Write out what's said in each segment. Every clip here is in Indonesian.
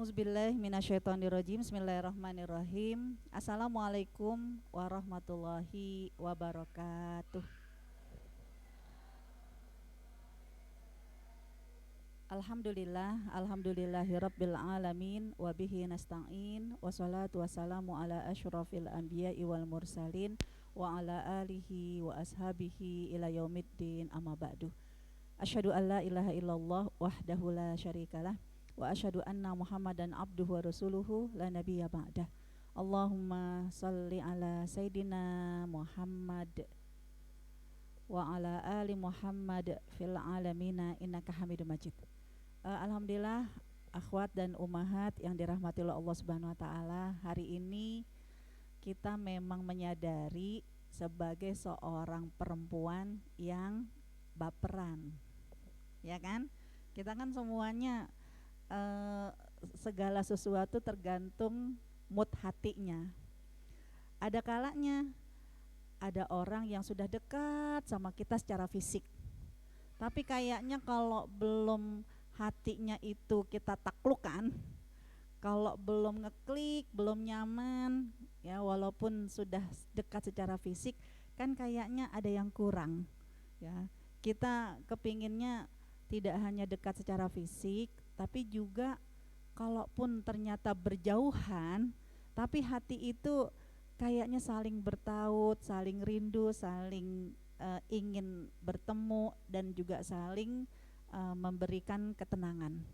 A'udzubillahi minasyaitonirrajim. Bismillahirrahmanirrahim. Assalamualaikum warahmatullahi wabarakatuh. Alhamdulillahirabbil alamin wa bihi nasta'in wassalatu wassalamu ala asyrafil anbiya'i wal mursalin wa ala alihi wa ashabihi ila yaumiddin amma ba'du. Asyhadu an la ilaha illallah wahdahu la syarikalah wa asyhadu anna Muhammadan abduhu wa rasuluhu la nabiyya ba'dah. Allahumma salli ala sayidina Muhammad wa ala ali Muhammad fil alamina innaka Hamidum Majid. Alhamdulillah akhwat dan ummahat yang dirahmati oleh Allah Subhanahu wa taala, hari ini kita memang menyadari sebagai seorang perempuan yang baperan. Ya kan? Kita kan semuanya segala sesuatu tergantung mood hatinya. Ada kalanya ada orang yang sudah dekat sama kita secara fisik, tapi kayaknya kalau belum hatinya itu kita taklukkan, kalau belum ngeklik, belum nyaman, ya walaupun sudah dekat secara fisik, kan kayaknya ada yang kurang. Ya, kita kepinginnya tidak hanya dekat secara fisik, tapi juga kalaupun ternyata berjauhan, tapi hati itu kayaknya saling bertaut, saling rindu, saling ingin bertemu dan juga saling memberikan ketenangan.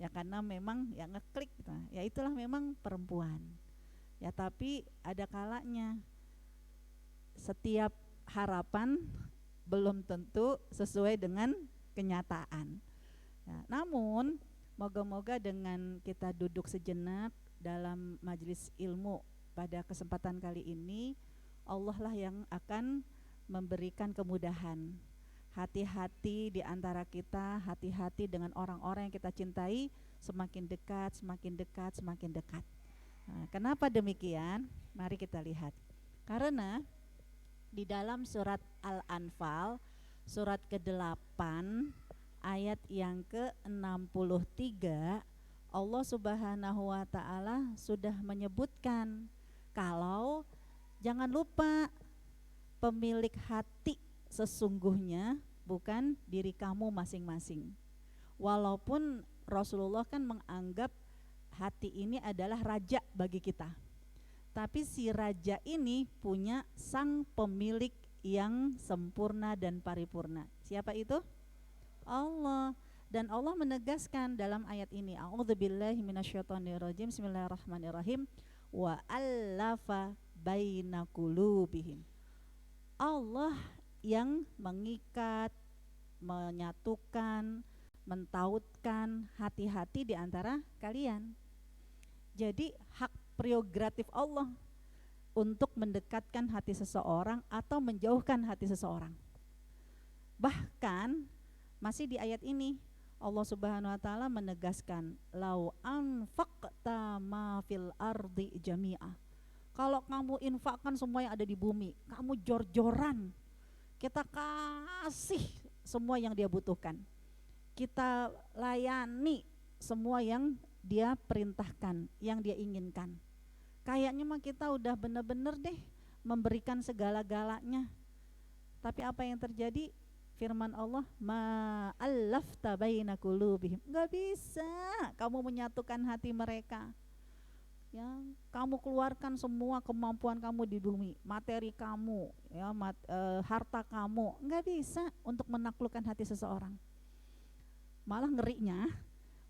Ya karena memang yang ngeklik, ya itulah memang perempuan. Ya tapi ada kalanya setiap harapan belum tentu sesuai dengan kenyataan. Ya, namun moga-moga dengan kita duduk sejenak dalam majelis ilmu pada kesempatan kali ini, Allah lah yang akan memberikan kemudahan. Hati-hati di antara kita, hati-hati dengan orang-orang yang kita cintai, semakin dekat, semakin dekat, semakin dekat. Nah, kenapa demikian? Mari kita lihat. Karena di dalam surat Al-Anfal, surat ke-8 ayat yang ke-63, Allah Subhanahu wa taala sudah menyebutkan kalau jangan lupa pemilik hati sesungguhnya bukan diri kamu masing-masing. Walaupun Rasulullah kan menganggap hati ini adalah raja bagi kita, tapi si raja ini punya sang pemilik yang sempurna dan paripurna. Siapa itu? Allah. Dan Allah menegaskan dalam ayat ini, a'udzubillahi minasyaitonirrajim, bismillahirrahmanirrahim, wa allafa baina qulubihim. Allah yang mengikat, menyatukan, mentautkan hati-hati di antara kalian. Jadi hak prerogatif Allah untuk mendekatkan hati seseorang atau menjauhkan hati seseorang. Bahkan masih di ayat ini Allah Subhanahu wa taala menegaskan, lau anfaqta ma fil ardi jami'a. Kalau kamu infakkan semua yang ada di bumi, kamu jor-joran, kita kasih semua yang dia butuhkan, kita layani semua yang dia perintahkan, yang dia inginkan, kayaknya mah kita udah bener-bener deh memberikan segala-galanya. Tapi apa yang terjadi? Firman Allah, ma'allafta baina qulubihim. Enggak bisa kamu menyatukan hati mereka. Ya, kamu keluarkan semua kemampuan kamu di bumi, materi kamu, ya, harta kamu, enggak bisa untuk menaklukkan hati seseorang. Malah ngerinya,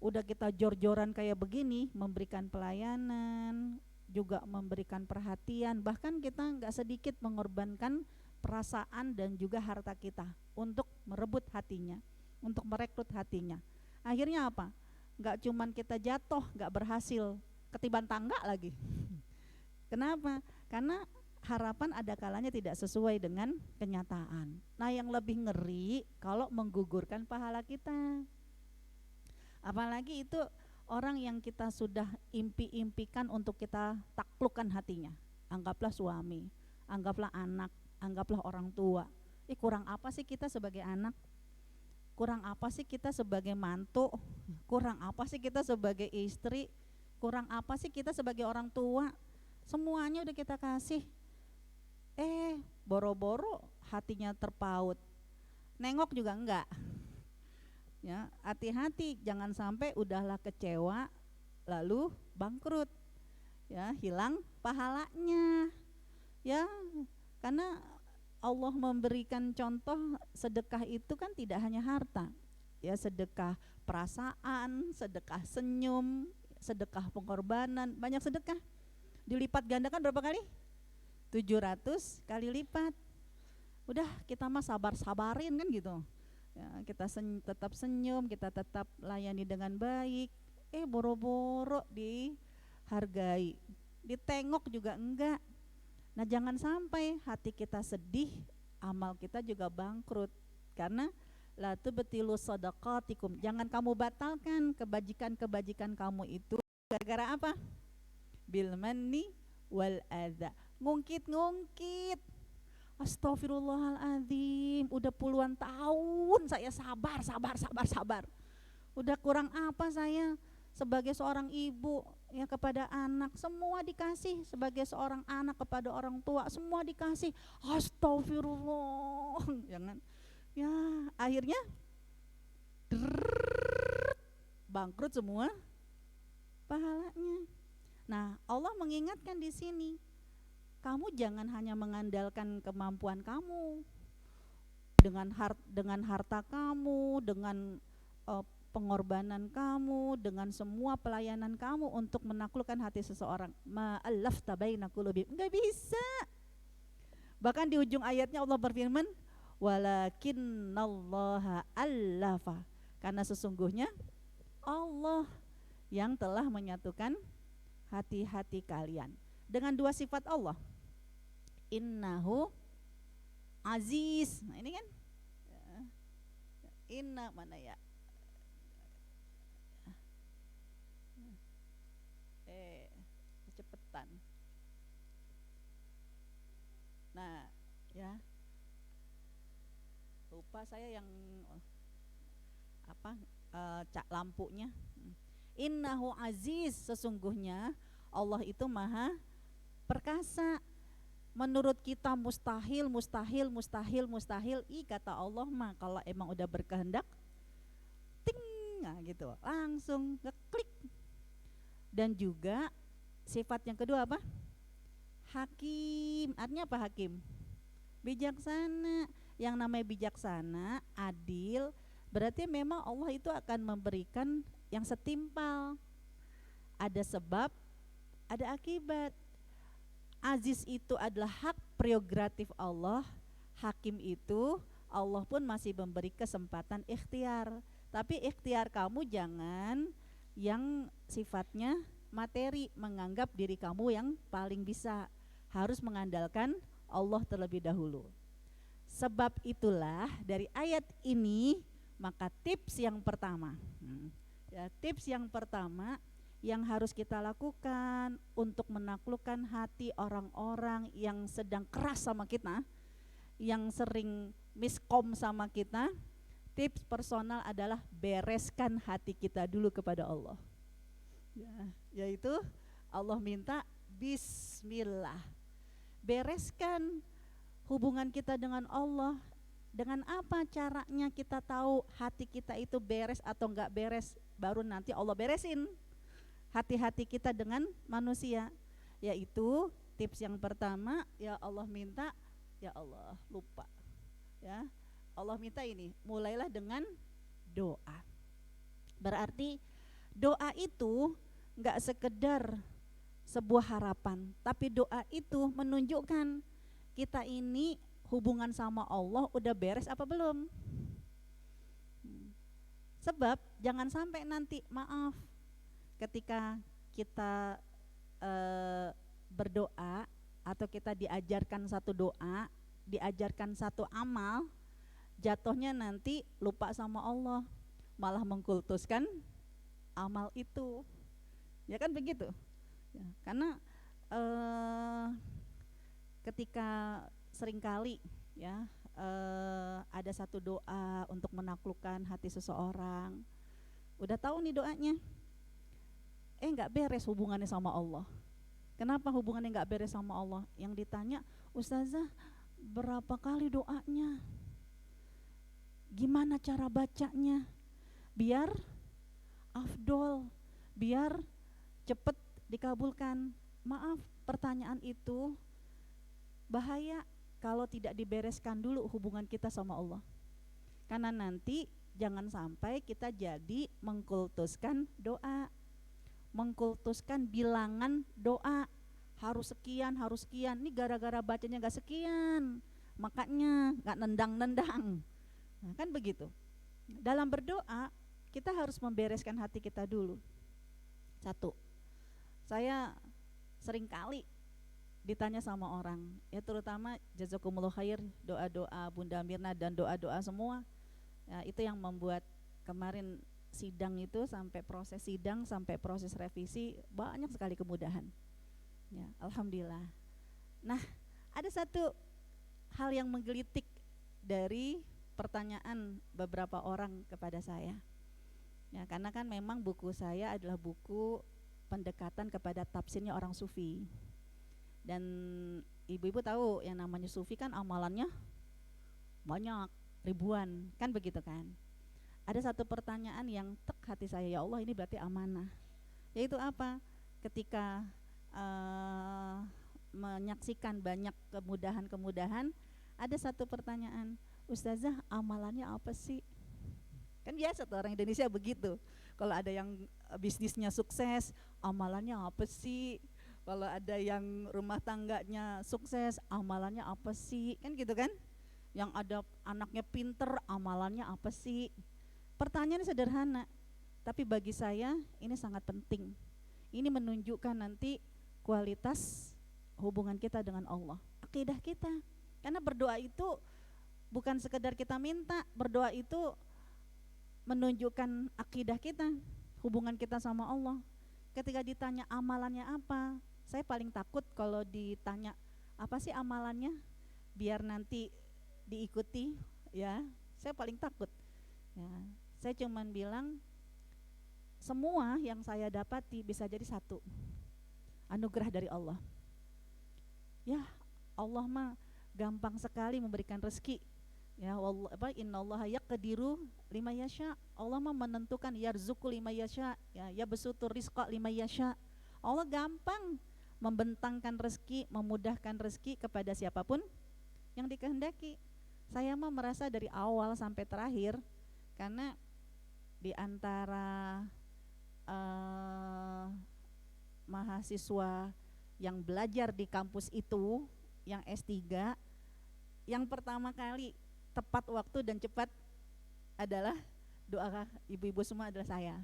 udah kita jor-joran kayak begini, memberikan pelayanan, juga memberikan perhatian, bahkan kita enggak sedikit mengorbankan perasaan dan juga harta kita untuk merebut hatinya, untuk merekrut hatinya. Akhirnya apa? Enggak cuman kita jatuh, enggak berhasil, ketiban tangga lagi. Kenapa? Karena harapan ada kalanya tidak sesuai dengan kenyataan. Nah, yang lebih ngeri kalau menggugurkan pahala kita. Apalagi itu orang yang kita sudah impi-impikan untuk kita taklukkan hatinya. Anggaplah suami, anggaplah anak, anggaplah orang tua. Kurang apa sih kita sebagai anak? Kurang apa sih kita sebagai mantu? Kurang apa sih kita sebagai istri? kurang apa sih kita sebagai orang tua? Semuanya udah kita kasih, boro-boro hatinya terpaut, nengok juga enggak. Ya, hati-hati jangan sampai udahlah kecewa lalu bangkrut, ya, hilang pahalanya. Ya, karena Allah memberikan contoh sedekah itu kan tidak hanya harta, ya, sedekah perasaan, sedekah senyum, sedekah pengorbanan, banyak sedekah dilipat gandakan berapa kali? 700 kali lipat. Udah kita mah sabar-sabarin kan gitu ya, kita tetap senyum, kita tetap layani dengan baik, boro-boro dihargai, ditengok juga enggak. Nah jangan sampai hati kita sedih, amal kita juga bangkrut. Karena la tubtilu shadaqatikum, jangan kamu batalkan kebajikan-kebajikan kamu itu gara-gara apa? Bil manni wal adza, ngungkit-ngungkit. Astagfirullahaladzim, udah puluhan tahun saya sabar. Udah kurang apa saya sebagai seorang ibu ya kepada anak, semua dikasih. Sebagai seorang anak kepada orang tua, semua dikasih. Astagfirullah. Jangan. Ya, akhirnya bangkrut semua pahalanya. Nah, Allah mengingatkan di sini, kamu jangan hanya mengandalkan kemampuan kamu, dengan harta kamu, dengan pengorbanan kamu, dengan semua pelayanan kamu untuk menaklukkan hati seseorang. Ma'allafta baina qulubihim, enggak bisa. Bahkan di ujung ayatnya Allah berfirman, walakinnallaha allafa, karena sesungguhnya Allah yang telah menyatukan hati-hati kalian dengan dua sifat Allah. Innahu aziz. Nah ini kan inna mana ya? Kecepatan. Nah, ya. Lupa saya yang cak lampunya. Innahu aziz, sesungguhnya Allah itu maha perkasa. Menurut kita mustahil. Kata Allah mah kalau emang udah berkehendak, ting, nah gitu, langsung ngeklik. Dan juga sifat yang kedua apa? Hakim. Artinya apa hakim? Bijaksana. Yang namanya bijaksana, adil, berarti memang Allah itu akan memberikan yang setimpal. Ada sebab, ada akibat. Aziz itu adalah hak prerogatif Allah, hakim itu Allah pun masih memberi kesempatan ikhtiar. Tapi ikhtiar kamu jangan yang sifatnya materi, menganggap diri kamu yang paling bisa. Harus mengandalkan Allah terlebih dahulu. Sebab itulah dari ayat ini maka tips yang pertama, tips yang pertama yang harus kita lakukan untuk menaklukkan hati orang-orang yang sedang keras sama kita, yang sering miskom sama kita, tips personal adalah bereskan hati kita dulu kepada Allah. Yaitu Allah minta bismillah. Bereskan hubungan kita dengan Allah. Dengan apa caranya kita tahu hati kita itu beres atau enggak beres? Baru nanti Allah beresin hati-hati kita dengan manusia. Yaitu tips yang pertama, ya Allah minta, ya Allah lupa. Ya, Allah minta ini, mulailah dengan doa. Berarti doa itu enggak sekedar sebuah harapan, tapi doa itu menunjukkan kita ini hubungan sama Allah udah beres apa belum. Sebab jangan sampai nanti, maaf, ketika kita berdoa atau kita diajarkan satu doa, diajarkan satu amal, jatuhnya nanti lupa sama Allah, malah mengkultuskan amal itu. Ya kan begitu ya, karena ketika seringkali ya ada satu doa untuk menaklukkan hati seseorang, udah tahu nih doanya, nggak beres hubungannya sama Allah. Kenapa hubungannya nggak beres sama Allah? Yang ditanya, Ustazah berapa kali doanya? Gimana cara bacanya? Biar afdol, biar cepet dikabulkan. Maaf, pertanyaan itu bahaya kalau tidak dibereskan dulu hubungan kita sama Allah. Karena nanti jangan sampai kita jadi mengkultuskan doa, mengkultuskan bilangan doa. Harus sekian, harus sekian. Ini gara-gara bacanya gak sekian, makanya gak nendang-nendang. Nah, kan begitu. Dalam berdoa kita harus membereskan hati kita dulu. Satu, saya seringkali ditanya sama orang, ya terutama jazakumullah khair, doa-doa Bunda Mirna dan doa-doa semua, ya, itu yang membuat kemarin sidang itu sampai proses sidang, sampai proses revisi banyak sekali kemudahan. Ya, alhamdulillah. Nah, ada satu hal yang menggelitik dari pertanyaan beberapa orang kepada saya. Ya, karena kan memang buku saya adalah buku pendekatan kepada tafsirnya orang sufi. Dan ibu-ibu tahu yang namanya sufi kan amalannya banyak, ribuan, kan begitu kan. Ada satu pertanyaan yang tek hati saya, ya Allah ini berarti amanah. Yaitu apa? Ketika menyaksikan banyak kemudahan-kemudahan, ada satu pertanyaan, Ustazah amalannya apa sih? Kan biasa tuh orang Indonesia begitu. Kalau ada yang bisnisnya sukses, amalannya apa sih? Kalau ada yang rumah tangganya sukses, amalannya apa sih? Kan gitu kan? Yang ada anaknya pinter, amalannya apa sih? Pertanyaannya sederhana, tapi bagi saya ini sangat penting. Ini menunjukkan nanti kualitas hubungan kita dengan Allah, akidah kita. Karena berdoa itu bukan sekedar kita minta, berdoa itu menunjukkan akidah kita, hubungan kita sama Allah. Ketika ditanya amalannya apa, saya paling takut kalau ditanya apa sih amalannya, biar nanti diikuti, ya. Saya paling takut. Ya, saya cuman bilang semua yang saya dapati bisa jadi satu, anugerah dari Allah. Ya, Allah mah gampang sekali memberikan rezeki. Ya, innallaha yaqdiru lima yasha. Allah mah menentukan yarzuqu lima yasha, ya besutur rizqa lima yasha. Allah gampang membentangkan rezeki, memudahkan rezeki kepada siapapun yang dikehendaki. Saya mah merasa dari awal sampai terakhir, karena di antara mahasiswa yang belajar di kampus itu, yang S3, yang pertama kali tepat waktu dan cepat adalah doa ibu-ibu semua adalah saya.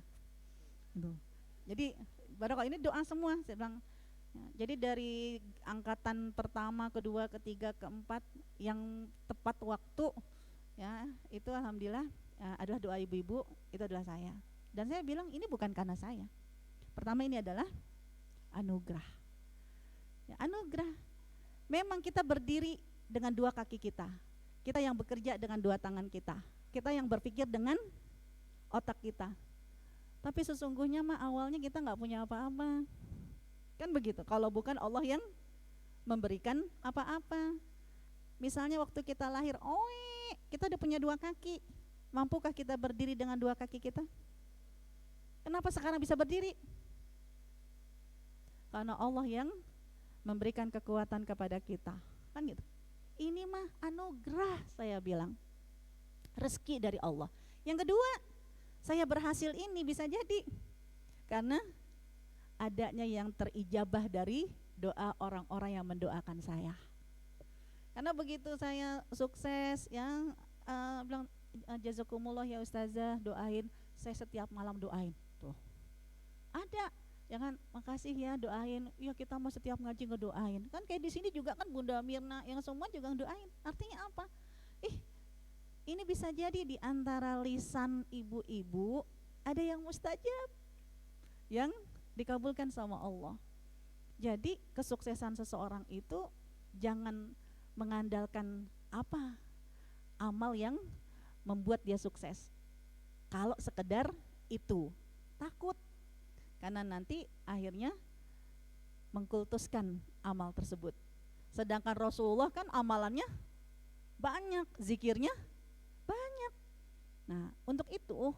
Jadi barokah ini doa semua, saya bilang. Jadi dari angkatan pertama, kedua, ketiga, keempat yang tepat waktu, ya itu alhamdulillah adalah doa ibu-ibu, itu adalah saya. Dan saya bilang ini bukan karena saya. Pertama ini adalah anugerah. Ya, anugerah. Memang kita berdiri dengan dua kaki kita. Kita yang bekerja dengan dua tangan kita. Kita yang berpikir dengan otak kita. Tapi sesungguhnya mah awalnya kita nggak punya apa-apa. Kan begitu. Kalau bukan Allah yang memberikan apa-apa. Misalnya waktu kita lahir, kita udah punya dua kaki. Mampukah kita berdiri dengan dua kaki kita? Kenapa sekarang bisa berdiri? Karena Allah yang memberikan kekuatan kepada kita, kan gitu. Ini mah anugerah, saya bilang, rezeki dari Allah. Yang kedua, saya berhasil ini bisa jadi karena adanya yang terijabah dari doa orang-orang yang mendoakan saya. Karena begitu saya sukses, yang bilang jazakumullah ya ustazah, doain saya setiap malam, doain. Tuh ada, jangan makasih ya doain, ya kita mau setiap ngaji ngedoain. Kan kayak di sini juga kan Bunda Mirna yang semua juga ngedoain. Artinya apa? Ini bisa jadi di antara lisan ibu-ibu ada yang mustajab, yang dikabulkan sama Allah. Jadi kesuksesan seseorang itu jangan mengandalkan apa amal yang membuat dia sukses. Kalau sekedar itu, takut. karena nanti akhirnya mengkultuskan amal tersebut. Sedangkan Rasulullah kan amalannya banyak, zikirnya banyak. Nah, untuk itu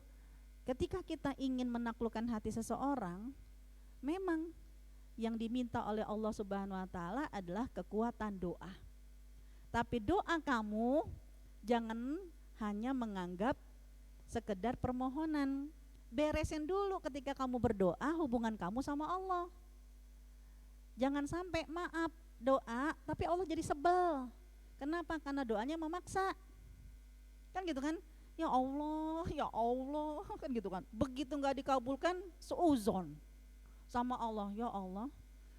ketika kita ingin menaklukkan hati seseorang, memang yang diminta oleh Allah Subhanahu wa taala adalah kekuatan doa. Tapi doa kamu jangan hanya menganggap sekedar permohonan. Beresin dulu ketika kamu berdoa hubungan kamu sama Allah. Jangan sampai maaf doa tapi Allah jadi sebel. Kenapa? Karena doanya memaksa. Kan gitu kan? Ya Allah, kan gitu kan. Begitu nggak dikabulkan, seuzon sama Allah, ya Allah.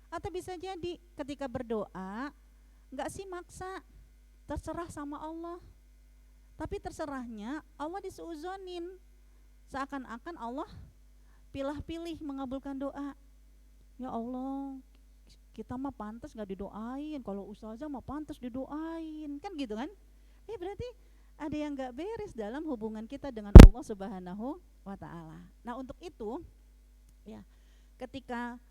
Atau bisa jadi ketika berdoa nggak sih maksa, terserah sama Allah. Tapi terserahnya Allah diseuzonin, seakan-akan Allah pilih-pilih mengabulkan doa. Ya Allah, kita mah pantas nggak didoain, kalau ustazah mah pantas didoain, kan gitu kan? Berarti ada yang nggak beres dalam hubungan kita dengan Allah Subhanahu wa taala. Nah, untuk itu ya, ketika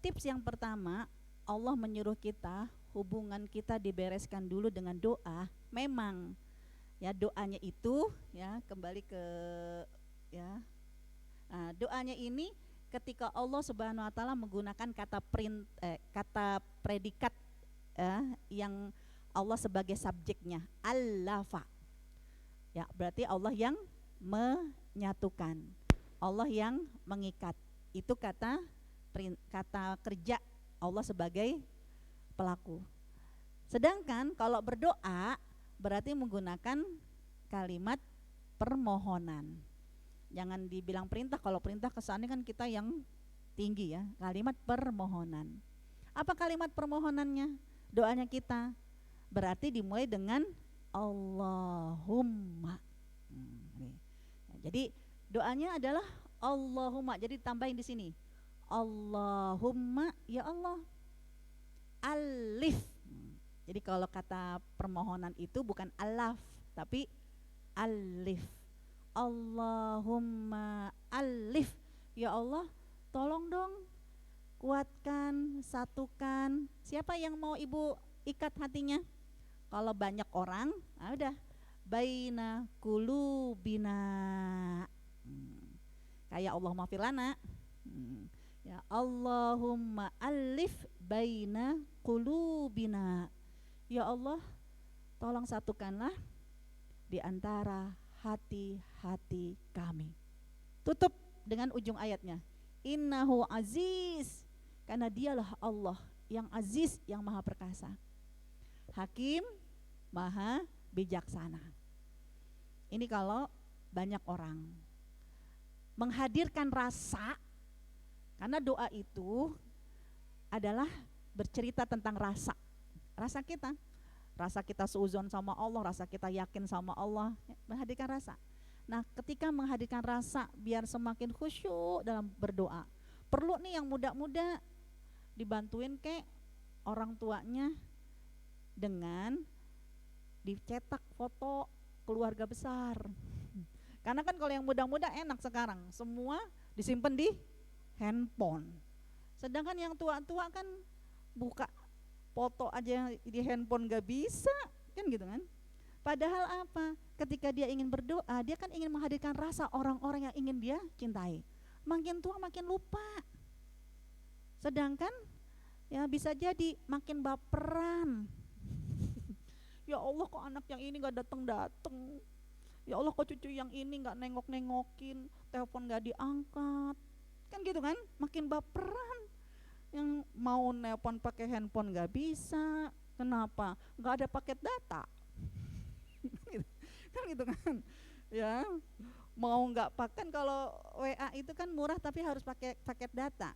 tips yang pertama, Allah menyuruh kita hubungan kita dibereskan dulu dengan doa. Memang ya doanya itu ya kembali ke ya. Nah, doanya ini ketika Allah Subhanahu wa taala menggunakan kata predikat yang Allah sebagai subjeknya, allafa. Ya, berarti Allah yang menyatukan, Allah yang mengikat. Itu kata kerja Allah sebagai pelaku. Sedangkan kalau berdoa berarti menggunakan kalimat permohonan. Jangan dibilang perintah, kalau perintah kesannya kan kita yang tinggi ya. Kalimat permohonan. Apa kalimat permohonannya? Doanya kita berarti dimulai dengan Allahumma. Jadi doanya adalah Allahumma. Jadi tambahin di sini. Allahumma, ya Allah. Alif. Jadi kalau kata permohonan itu bukan alaf, tapi alif. Allahumma alif. Ya Allah, tolong dong kuatkan, satukan. Siapa yang mau Ibu ikat hatinya? Kalau banyak orang, udah baina kulubina. Kayak Allahumma firlana. Ya Allahumma alif baina kulubina. Ya Allah, tolong satukanlah di antara hati-hati kami. Tutup dengan ujung ayatnya. Innahu aziz, karena dialah Allah yang aziz, yang maha perkasa. Hakim, maha bijaksana. Ini kalau banyak orang menghadirkan rasa, karena doa itu adalah bercerita tentang rasa. Rasa kita seuzon sama Allah, rasa kita yakin sama Allah, menghadirkan rasa. Nah, ketika menghadirkan rasa biar semakin khusyuk dalam berdoa, perlu nih yang muda-muda dibantuin ke orang tuanya dengan dicetak foto keluarga besar. Karena kan kalau yang muda-muda enak sekarang, semua disimpan di handphone. Sedangkan yang tua-tua kan buka foto aja di handphone gak bisa, kan gitu kan. Padahal apa? Ketika dia ingin berdoa, dia kan ingin menghadirkan rasa orang-orang yang ingin dia cintai. Makin tua makin lupa. Sedangkan ya bisa jadi makin baperan. Ya Allah, kok anak yang ini gak datang-datang. Ya Allah, kok cucu yang ini gak nengok-nengokin, telepon gak diangkat. Kan gitu kan, makin baperan. Yang mau nelpon pakai handphone gak bisa. Kenapa? Gak ada paket data. Kan gitu kan. Ya, mau nggak pakai, kalau WA itu kan murah tapi harus pakai paket data.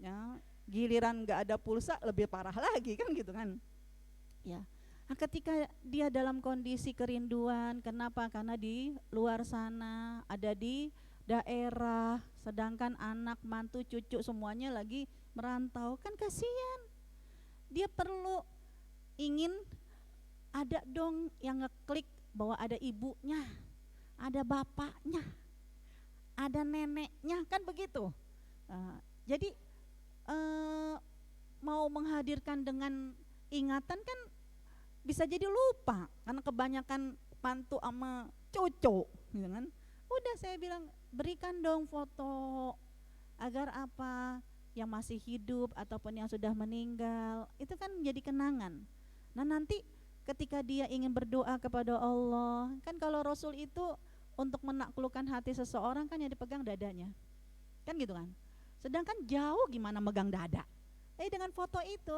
Ya, giliran nggak ada pulsa lebih parah lagi, kan gitu kan. Ya. Nah, ketika dia dalam kondisi kerinduan, kenapa? Karena di luar sana, ada di daerah, sedangkan anak, mantu, cucu semuanya lagi merantau, kan kasihan. Dia perlu ingin ada dong yang ngeklik bahwa ada ibunya, ada bapaknya, ada neneknya, kan begitu. Uh, jadi uh, mau menghadirkan dengan ingatan kan bisa jadi lupa karena kebanyakan mantu sama cucu, gitu kan. Udah saya bilang berikan dong foto agar apa yang masih hidup ataupun yang sudah meninggal itu kan menjadi kenangan. Nah nanti ketika dia ingin berdoa kepada Allah, kan kalau Rasul itu untuk menaklukkan hati seseorang kan yang dipegang dadanya, kan gitu kan. Sedangkan jauh gimana megang dada? Dengan foto itu,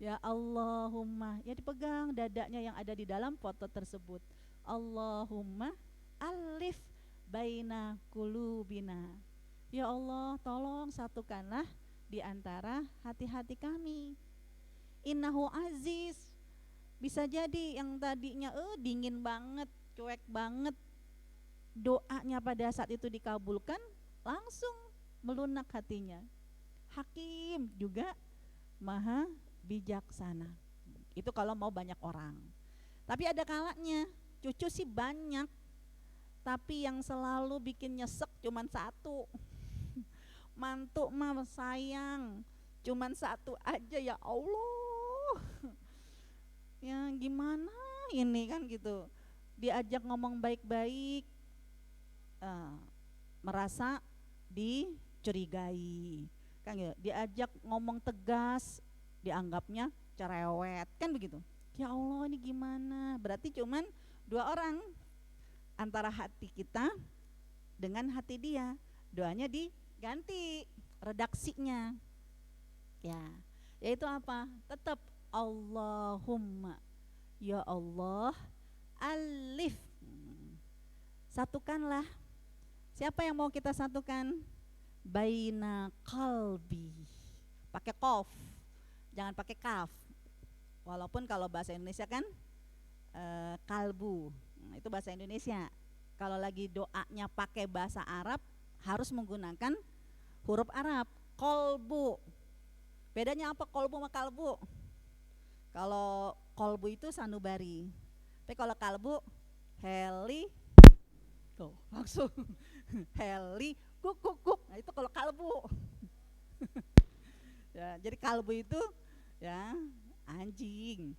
ya Allahumma, ya dipegang dadanya yang ada di dalam foto tersebut. Allahumma alif baina kulubina. Ya Allah, tolong satukanlah di antara hati-hati kami. Innahu aziz. Bisa jadi yang tadinya dingin banget, cuek banget, doanya pada saat itu dikabulkan, langsung melunak hatinya. Hakim juga maha bijaksana. Itu kalau mau banyak orang. Tapi ada kalanya, cucu sih banyak, tapi yang selalu bikin nyesek cuman satu. Mantu mah sayang, cuman satu aja, ya Allah. Ya gimana ini kan gitu. Diajak ngomong baik-baik, merasa dicurigai, kan gitu. Diajak ngomong tegas, dianggapnya cerewet, kan begitu. Ya Allah, ini gimana? Berarti cuman dua orang antara hati kita dengan hati dia. Doanya diganti redaksinya, ya, yaitu apa? Tetap Allahumma, ya Allah, alif, satukanlah. Siapa yang mau kita satukan? Baina qalbi, pakai qaf, jangan pakai kaf. Walaupun kalau bahasa Indonesia kan kalbu, itu bahasa Indonesia. Kalau lagi doanya pakai bahasa Arab harus menggunakan huruf Arab, kolbu. Bedanya apa kolbu sama kalbu? Kalau kolbu itu sanubari, tapi kalau kalbu heli, tuh langsung heli kuk kuk kuk. Nah itu kalau kalbu. Ya, jadi kalbu itu ya anjing.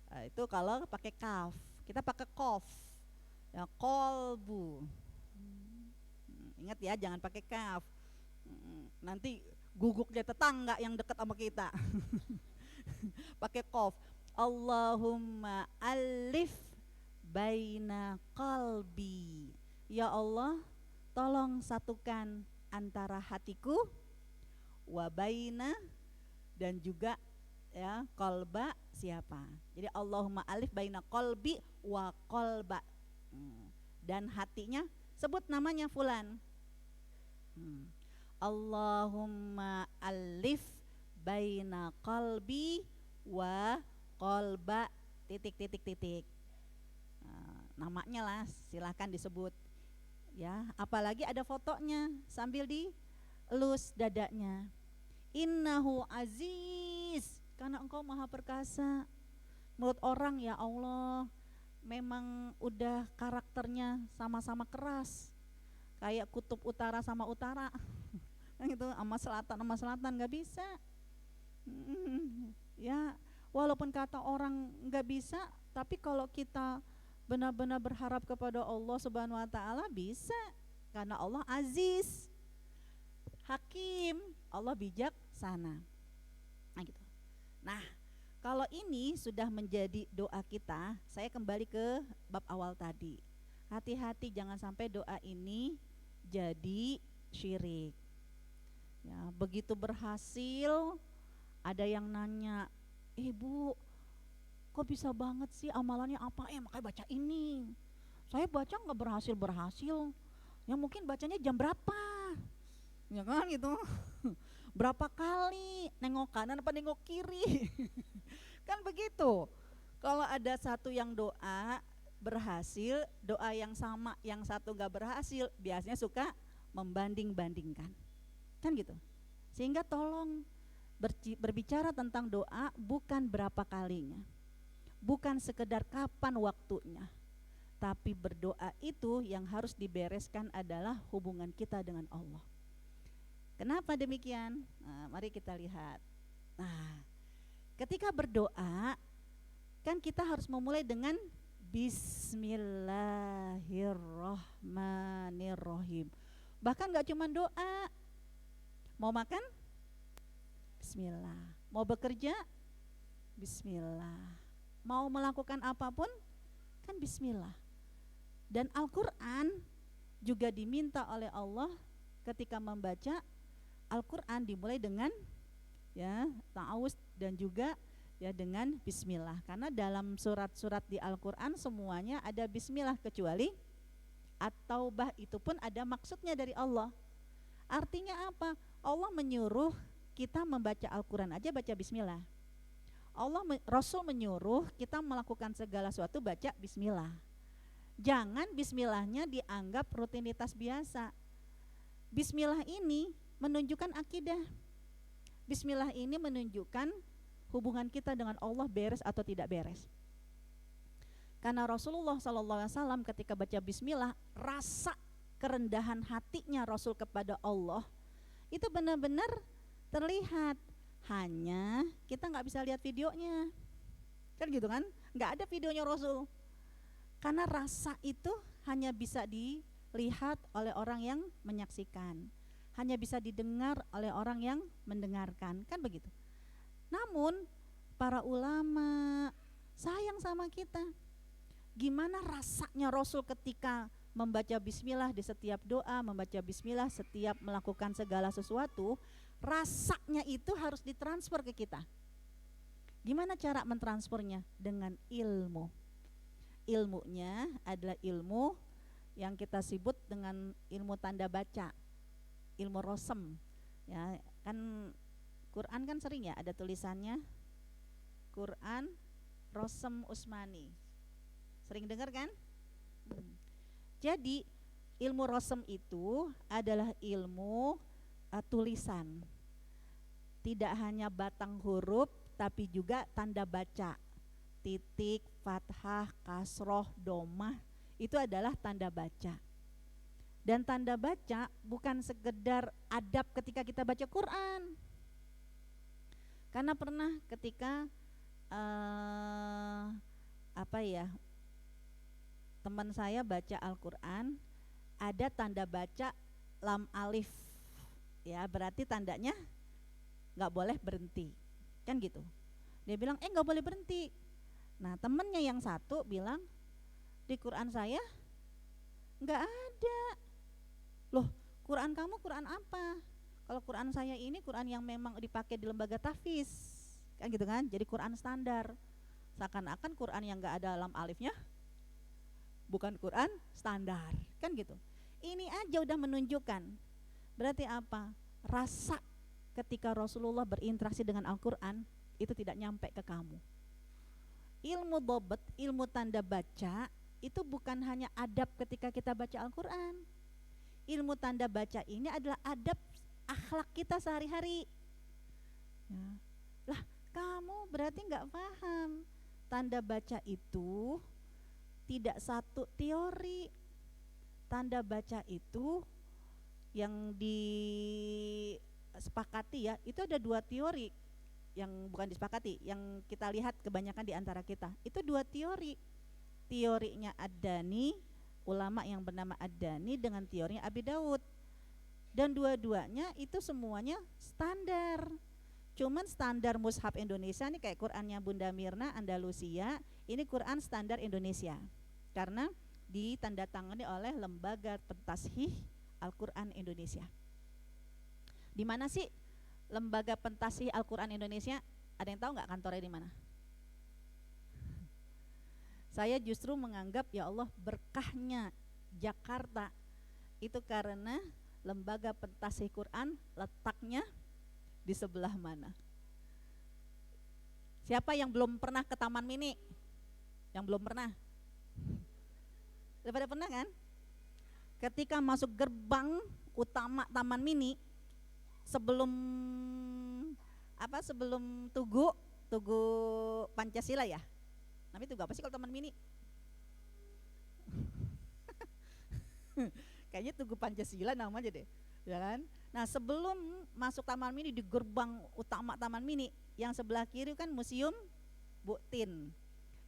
Nah, itu kalau pakai kaf. Kita pakai kof, ya kolbu. Ingat ya, jangan pakai kaf. Nanti guguknya tetangga yang dekat sama kita. Pakai kof. Allahumma alif baina qalbi. Ya Allah, tolong satukan antara hatiku wa baina, dan juga ya qalba siapa. Jadi Allahumma alif baina qalbi wa qalba. Dan hatinya sebut namanya fulan. Allahumma alif baina qalbi wa qalba titik titik titik. Namanya lah silahkan disebut ya, apalagi ada fotonya sambil dielus dadanya. Innahu aziz, karena engkau maha perkasa. Menurut orang ya Allah memang udah karakternya sama-sama keras, kayak kutub utara sama utara kan gitu, sama selatan nggak bisa. Ya walaupun kata orang nggak bisa, tapi kalau kita benar-benar berharap kepada Allah Subhanahu wa taala bisa, karena Allah aziz, hakim, Allah bijaksana. Nah gitu. Nah, kalau ini sudah menjadi doa kita, saya kembali ke bab awal tadi. Hati-hati jangan sampai doa ini jadi syirik. Ya, begitu berhasil ada yang nanya, "Bu, kok bisa banget sih, amalannya apa? Makanya baca ini." Saya baca nggak berhasil, ya mungkin bacanya jam berapa, ya kan gitu. Berapa kali, nengok kanan apa nengok kiri. Kan begitu. Kalau ada satu yang doa berhasil, doa yang sama yang satu gak berhasil, biasanya suka membanding-bandingkan, kan gitu. Sehingga tolong berbicara tentang doa bukan berapa kalinya, bukan sekedar kapan waktunya, Tapi berdoa itu yang harus dibereskan adalah hubungan kita dengan Allah. Kenapa demikian? Nah, mari kita lihat. Nah, ketika berdoa kan kita harus memulai dengan Bismillahirrahmanirrahim. Bahkan gak cuma doa. Mau makan? Bismillah. Mau bekerja? Bismillah. Mau melakukan apapun? Kan bismillah. Dan Al-Quran juga diminta oleh Allah ketika membaca Al-Quran dimulai dengan ya ta'awuz dan juga ya dengan bismillah. Karena dalam surat-surat di Al-Quran semuanya ada bismillah kecuali At-Taubah, itu pun ada maksudnya dari Allah. Artinya apa? Allah menyuruh kita membaca Al-Quran aja baca bismillah. Rasul menyuruh kita melakukan segala sesuatu baca bismillah. Jangan bismillahnya dianggap rutinitas biasa. Bismillah ini menunjukkan akidah. Bismillah ini menunjukkan hubungan kita dengan Allah beres atau tidak beres. Karena Rasulullah SAW ketika baca bismillah, rasa kerendahan hatinya Rasul kepada Allah itu benar-benar terlihat. Hanya kita nggak bisa lihat videonya, kan gitu kan? Nggak ada videonya Rasul. Karena rasa itu hanya bisa dilihat oleh orang yang menyaksikan, hanya bisa didengar oleh orang yang mendengarkan, kan begitu. Namun para ulama sayang sama kita. Gimana rasanya Rasul ketika membaca bismillah di setiap doa, membaca bismillah setiap melakukan segala sesuatu, rasanya itu harus ditransfer ke kita. Gimana cara mentransfernya? Dengan ilmu. Ilmunya adalah ilmu yang kita sebut dengan ilmu tanda baca, ilmu rosem. Ya, kan Quran kan sering ya ada tulisannya Quran Rosem Usmani. Sering dengar kan? Jadi ilmu rosem itu adalah ilmu tulisan. Tidak hanya batang huruf tapi juga tanda baca. Titik, fathah, kasroh, domah itu adalah tanda baca. Dan tanda baca bukan sekedar adab ketika kita baca Quran. Karena pernah ketika teman saya baca Al-Quran, ada tanda baca lam alif, ya berarti tandanya nggak boleh berhenti, kan gitu. Dia bilang nggak boleh berhenti. Nah temennya yang satu bilang di Quran saya nggak ada. Loh, Quran kamu Quran apa? Kalau Quran saya ini Quran yang memang dipakai di lembaga tahfiz, kan gitu kan? Jadi Quran standar. Seakan-akan Quran yang nggak ada lam alifnya bukan Quran standar, kan gitu. Ini aja udah menunjukkan. Berarti apa? Rasa ketika Rasulullah berinteraksi dengan Al-Quran itu tidak nyampe ke kamu. Ilmu bobot, ilmu tanda baca itu bukan hanya adab ketika kita baca Al-Quran. Ilmu tanda baca ini adalah adab akhlak kita sehari-hari. Ya. Lah, kamu berarti nggak paham. Tanda baca itu tidak satu teori. Tanda baca itu yang disepakati ya, itu ada dua teori. Yang bukan disepakati, yang kita lihat kebanyakan di antara kita. Itu dua teori. Teorinya Ad-Dani, ulama yang bernama Ad-Dani, dengan teorinya Abi Daud. Dan dua-duanya itu semuanya standar. Cuman standar mushaf Indonesia nih kayak Qurannya Bunda Mirna Andalusia, ini Quran standar Indonesia. Karena ditandatangani oleh Lembaga Pentashih Al-Quran Indonesia. Di mana sih Lembaga Pentashih Al-Quran Indonesia? Ada yang tahu nggak kantornya di mana? Saya justru menganggap ya Allah berkahnya Jakarta itu karena Lembaga Pentashih Quran letaknya di sebelah mana? Siapa yang belum pernah ke Taman Mini? Yang belum pernah? Udah pada pernah kan? Ketika masuk gerbang utama Taman Mini, sebelum Tugu Pancasila ya. Namanya Tugu apa sih kalau Taman Mini? Kayaknya Tugu Pancasila namanya deh, ya kan? Nah, sebelum masuk Taman Mini, di gerbang utama Taman Mini yang sebelah kiri kan Museum Buktin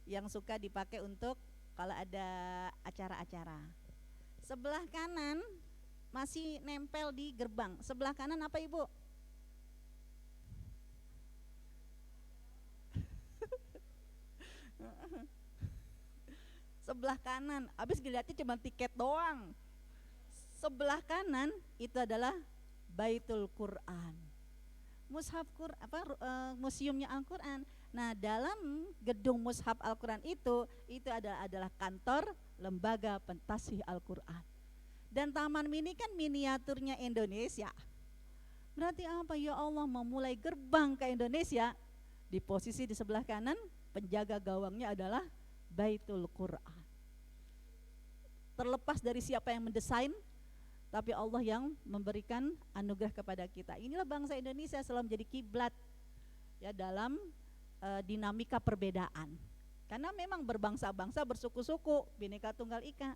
yang suka dipakai untuk kalau ada acara-acara. Sebelah kanan masih nempel di gerbang. Sebelah kanan apa Ibu? Sebelah kanan. Habis dilihatnya cuma tiket doang. Sebelah kanan itu adalah Baitul Quran. Mushaf museumnya Al-Quran. Nah, dalam gedung Mushaf Al-Quran itu adalah kantor lembaga pentasih Al-Quran. Dan Taman Mini kan miniaturnya Indonesia. Berarti apa? Ya Allah, memulai gerbang ke Indonesia, di posisi di sebelah kanan penjaga gawangnya adalah Baitul Quran. Terlepas dari siapa yang mendesain, tapi Allah yang memberikan anugerah kepada kita. Inilah bangsa Indonesia selalu menjadi kiblat ya dalam dinamika perbedaan. Karena memang berbangsa-bangsa, bersuku-suku, Bhinneka Tunggal Ika.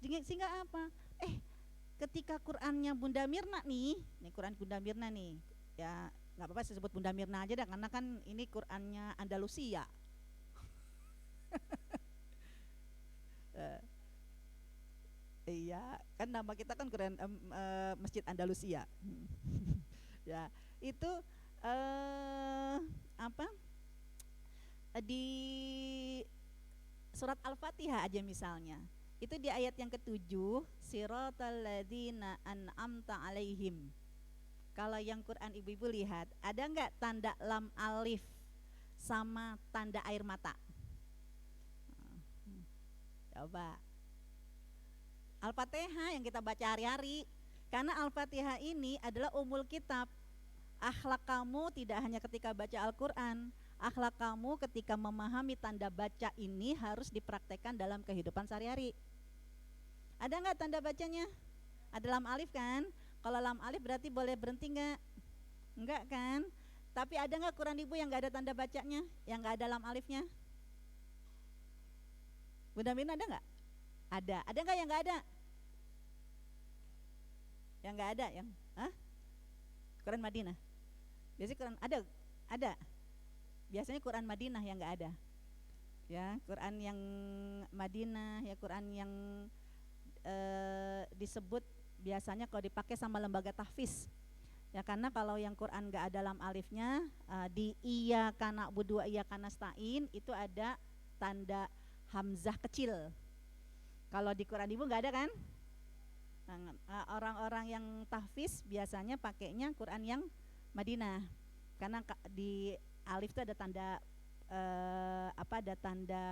Sehingga apa? Ketika Qurannya Bunda Mirna nih Quran Bunda Mirna nih, ya nggak apa-apa saya sebut Bunda Mirna aja dah, karena kan ini Qurannya Andalusia. Iya, kan nama kita kan Quran Masjid Andalusia. Ya, itu apa? Di surat Al-Fatihah aja misalnya. Itu di ayat yang ke-7, siratal ladzina an'amta alaihim. Kalau yang Quran ibu-ibu lihat, ada enggak tanda lam alif sama tanda air mata? Coba. Al-Fatihah yang kita baca hari-hari. Karena Al-Fatihah ini adalah umul kitab. Akhlak kamu tidak hanya ketika baca Al-Quran, akhlak kamu ketika memahami tanda baca ini harus dipraktekkan dalam kehidupan sehari-hari. Ada nggak tanda bacanya? Ada lam alif kan? Kalau lam alif berarti boleh berhenti nggak? Enggak kan? Tapi ada nggak Quran ibu yang nggak ada tanda bacanya, yang nggak ada lam alifnya? Bunda Mirna ada nggak? Ada. Ada nggak yang nggak ada? Yang nggak ada yang? Quran Madinah. Biasanya Quran ada. Biasanya Quran Madinah yang nggak ada. Ya, Quran yang Madinah, ya Quran yang disebut biasanya kalau dipakai sama lembaga tahfiz. Ya, karena kalau yang Quran nggak ada lam alifnya, di iya kana budu iya kana stain itu ada tanda hamzah kecil. Kalau di Quran ibu nggak ada kan? Orang-orang yang tahfiz biasanya pakainya Quran yang Madinah, karena di alif itu ada tanda ada tanda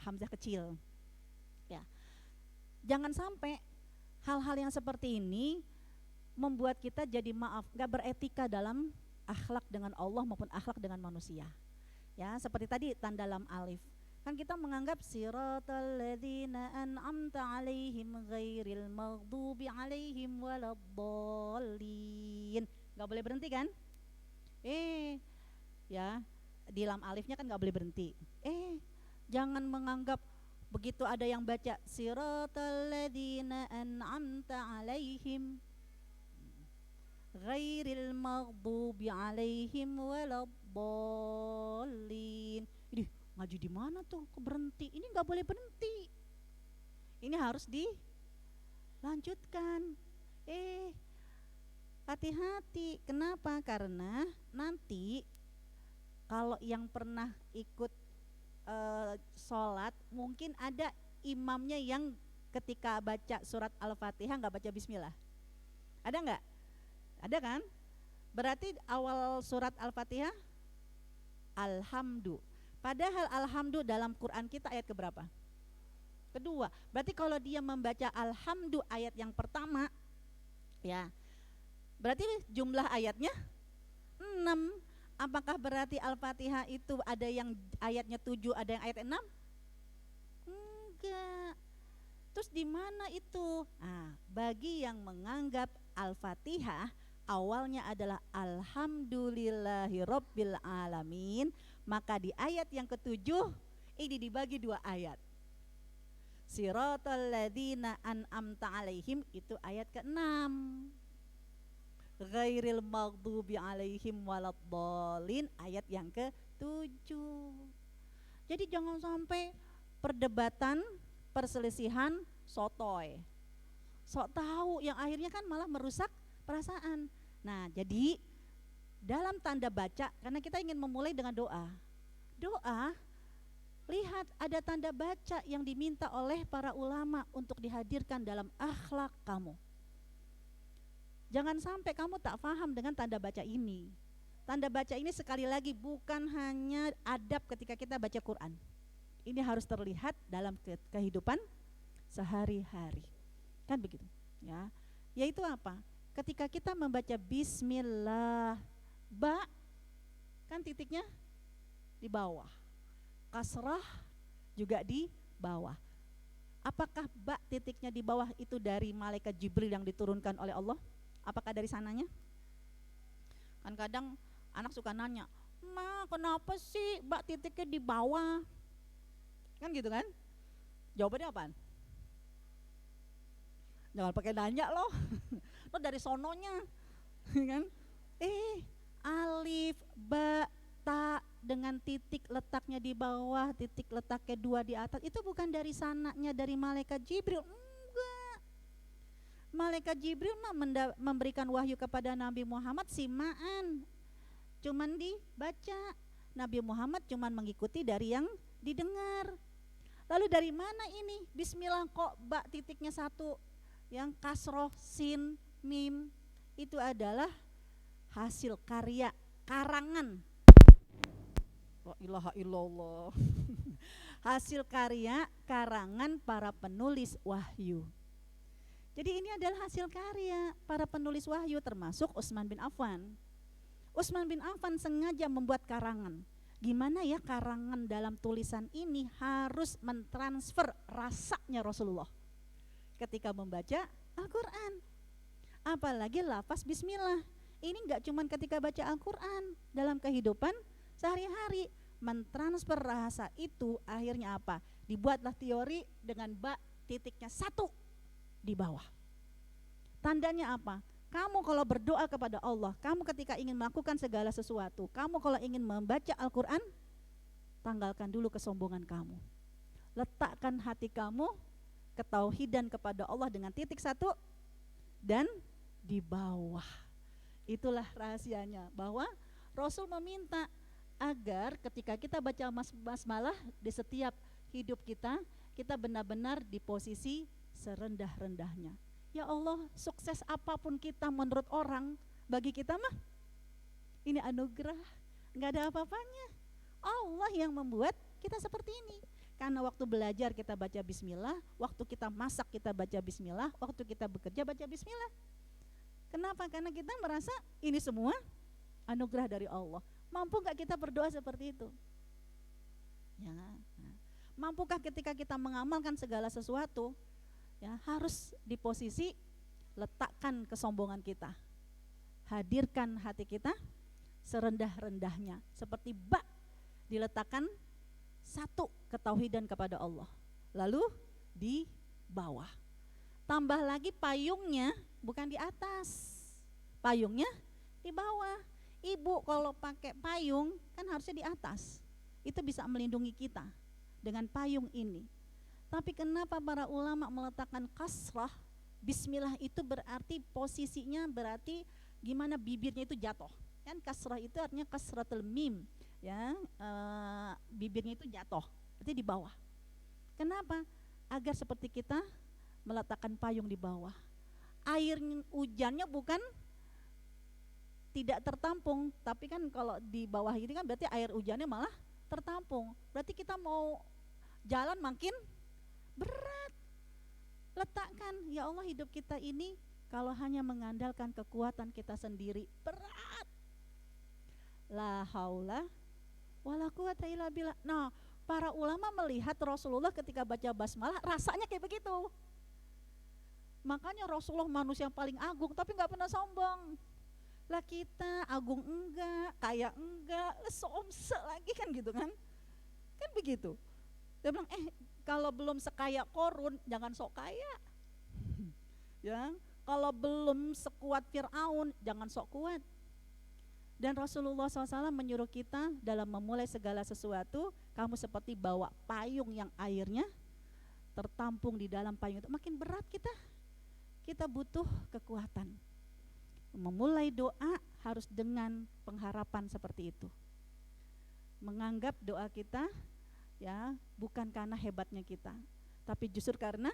hamzah kecil. Ya, jangan sampai hal-hal yang seperti ini membuat kita jadi nggak beretika dalam akhlak dengan Allah maupun akhlak dengan manusia. Ya, seperti tadi tanda lam alif. Kan kita menganggap siratal ladzina an'amta 'alaihim ghairil maghdubi 'alaihim waladdallin. Enggak boleh berhenti kan? Ya, di lam alifnya kan enggak boleh berhenti. Jangan menganggap begitu ada yang baca siratal ladzina an'amta 'alaihim ghairil maghdubi 'alaihim waladdallin. Ngaji di mana tuh? Kok berhenti? Ini nggak boleh berhenti. Ini harus dilanjutkan. Hati-hati. Kenapa? Karena nanti kalau yang pernah ikut sholat, mungkin ada imamnya yang ketika baca surat Al-Fatihah nggak baca Bismillah. Ada nggak? Ada kan? Berarti awal surat Al-Fatihah Alhamdulillah. Padahal alhamdu dalam Quran kita ayat keberapa? Kedua. Berarti kalau dia membaca alhamdu ayat yang pertama, ya, berarti jumlah ayatnya 6. Apakah berarti Al-Fatihah itu ada yang ayatnya 7, ada yang ayat 6? Enggak. Terus di mana itu? Bagi yang menganggap Al-Fatihah awalnya adalah alhamdulillahirabbil alamin, maka di ayat yang ke-7 ini dibagi 2 ayat. Siratal ladzina an'amta alaihim, itu ayat ke-6. Ghairil maghdubi alaihim waladdallin, ayat yang ke-7. Jadi jangan sampai perdebatan, perselisihan sotoy, sok tahu, yang akhirnya kan malah merusak perasaan. Nah, jadi dalam tanda baca, karena kita ingin memulai dengan doa. Doa, lihat ada tanda baca yang diminta oleh para ulama untuk dihadirkan dalam akhlak kamu. Jangan sampai kamu tak paham dengan tanda baca ini. Tanda baca ini sekali lagi bukan hanya adab ketika kita baca Quran. Ini harus terlihat dalam kehidupan sehari-hari. Kan begitu, ya. Yaitu apa? Ketika kita membaca bismillah, ba kan titiknya di bawah. Kasrah juga di bawah. Apakah ba titiknya di bawah itu dari malaikat Jibril yang diturunkan oleh Allah? Apakah dari sananya? Kan kadang anak suka nanya, "Ma, kenapa sih ba titiknya di bawah?" Kan gitu kan? Jawabannya apaan? Jangan pakai nanya loh. Lo dari sononya. Kan? Alif, ba, ta dengan titik letaknya di bawah, titik letaknya 2 di atas, itu bukan dari sananya dari malaikat Jibril. Enggak. Malaikat Jibril mah memberikan wahyu kepada Nabi Muhammad simaan, cuman dibaca. Nabi Muhammad cuman mengikuti dari yang didengar. Lalu dari mana ini bismillah kok ba titiknya 1, yang kasroh, sin, mim? Itu adalah hasil karya karangan, la ilaha illallah. Hasil karya karangan para penulis wahyu. Jadi ini adalah hasil karya para penulis wahyu, termasuk Utsman bin Affan. Utsman bin Affan sengaja membuat karangan. Gimana ya karangan dalam tulisan ini harus mentransfer rasanya Rasulullah ketika membaca Al-Quran. Apalagi lafaz bismillah. Ini enggak cuma ketika baca Al-Quran, dalam kehidupan sehari-hari. Mentransfer rasa itu akhirnya apa? Dibuatlah teori dengan ba titiknya 1 di bawah. Tandanya apa? Kamu kalau berdoa kepada Allah, kamu ketika ingin melakukan segala sesuatu, kamu kalau ingin membaca Al-Quran, tanggalkan dulu kesombongan kamu. Letakkan hati kamu ketauhidan kepada Allah dengan titik 1 dan di bawah. Itulah rahasianya, bahwa Rasul meminta agar ketika kita baca basmalah di setiap hidup kita, kita benar-benar di posisi serendah-rendahnya. Ya Allah, sukses apapun kita menurut orang, bagi kita mah ini anugerah, nggak ada apa-apanya. Allah yang membuat kita seperti ini. Karena waktu belajar kita baca bismillah, waktu kita masak kita baca bismillah, waktu kita bekerja baca bismillah. Kenapa? Karena kita merasa ini semua anugerah dari Allah. Mampu nggak kita berdoa seperti itu? Ya. Mampukah ketika kita mengamalkan segala sesuatu, ya, harus di posisi letakkan kesombongan kita, hadirkan hati kita serendah-rendahnya, seperti ba diletakkan 1 ketauhidan kepada Allah, lalu di bawah. Tambah lagi payungnya bukan di atas, payungnya di bawah. Ibu kalau pakai payung kan harusnya di atas, itu bisa melindungi kita dengan payung ini. Tapi kenapa para ulama meletakkan kasrah? Bismillah itu berarti posisinya berarti gimana bibirnya itu jatuh. Kan kasrah itu artinya kasratul mim, ya, bibirnya itu jatuh, berarti di bawah. Kenapa? Agar seperti kita meletakkan payung di bawah. Air hujannya bukan tidak tertampung, tapi kan kalau di bawah ini kan berarti air hujannya malah tertampung. Berarti kita mau jalan makin berat. Letakkan, ya Allah, hidup kita ini kalau hanya mengandalkan kekuatan kita sendiri berat. La haula wala quwata illa billah. Nah, para ulama melihat Rasulullah ketika baca basmalah rasanya kayak begitu. Makanya Rasulullah manusia yang paling agung tapi nggak pernah sombong. Lah kita agung enggak, kaya enggak, somse lagi kan gitu kan? Kan begitu. Dia bilang, Kalau belum sekaya Korun, jangan sok kaya. Ya, kalau belum sekuat Fir'aun, jangan sok kuat. Dan Rasulullah SAW menyuruh kita dalam memulai segala sesuatu, kamu seperti bawa payung yang airnya tertampung di dalam payung itu. Makin berat kita butuh kekuatan. Memulai doa harus dengan pengharapan seperti itu. Menganggap doa kita ya bukan karena hebatnya kita, tapi justru karena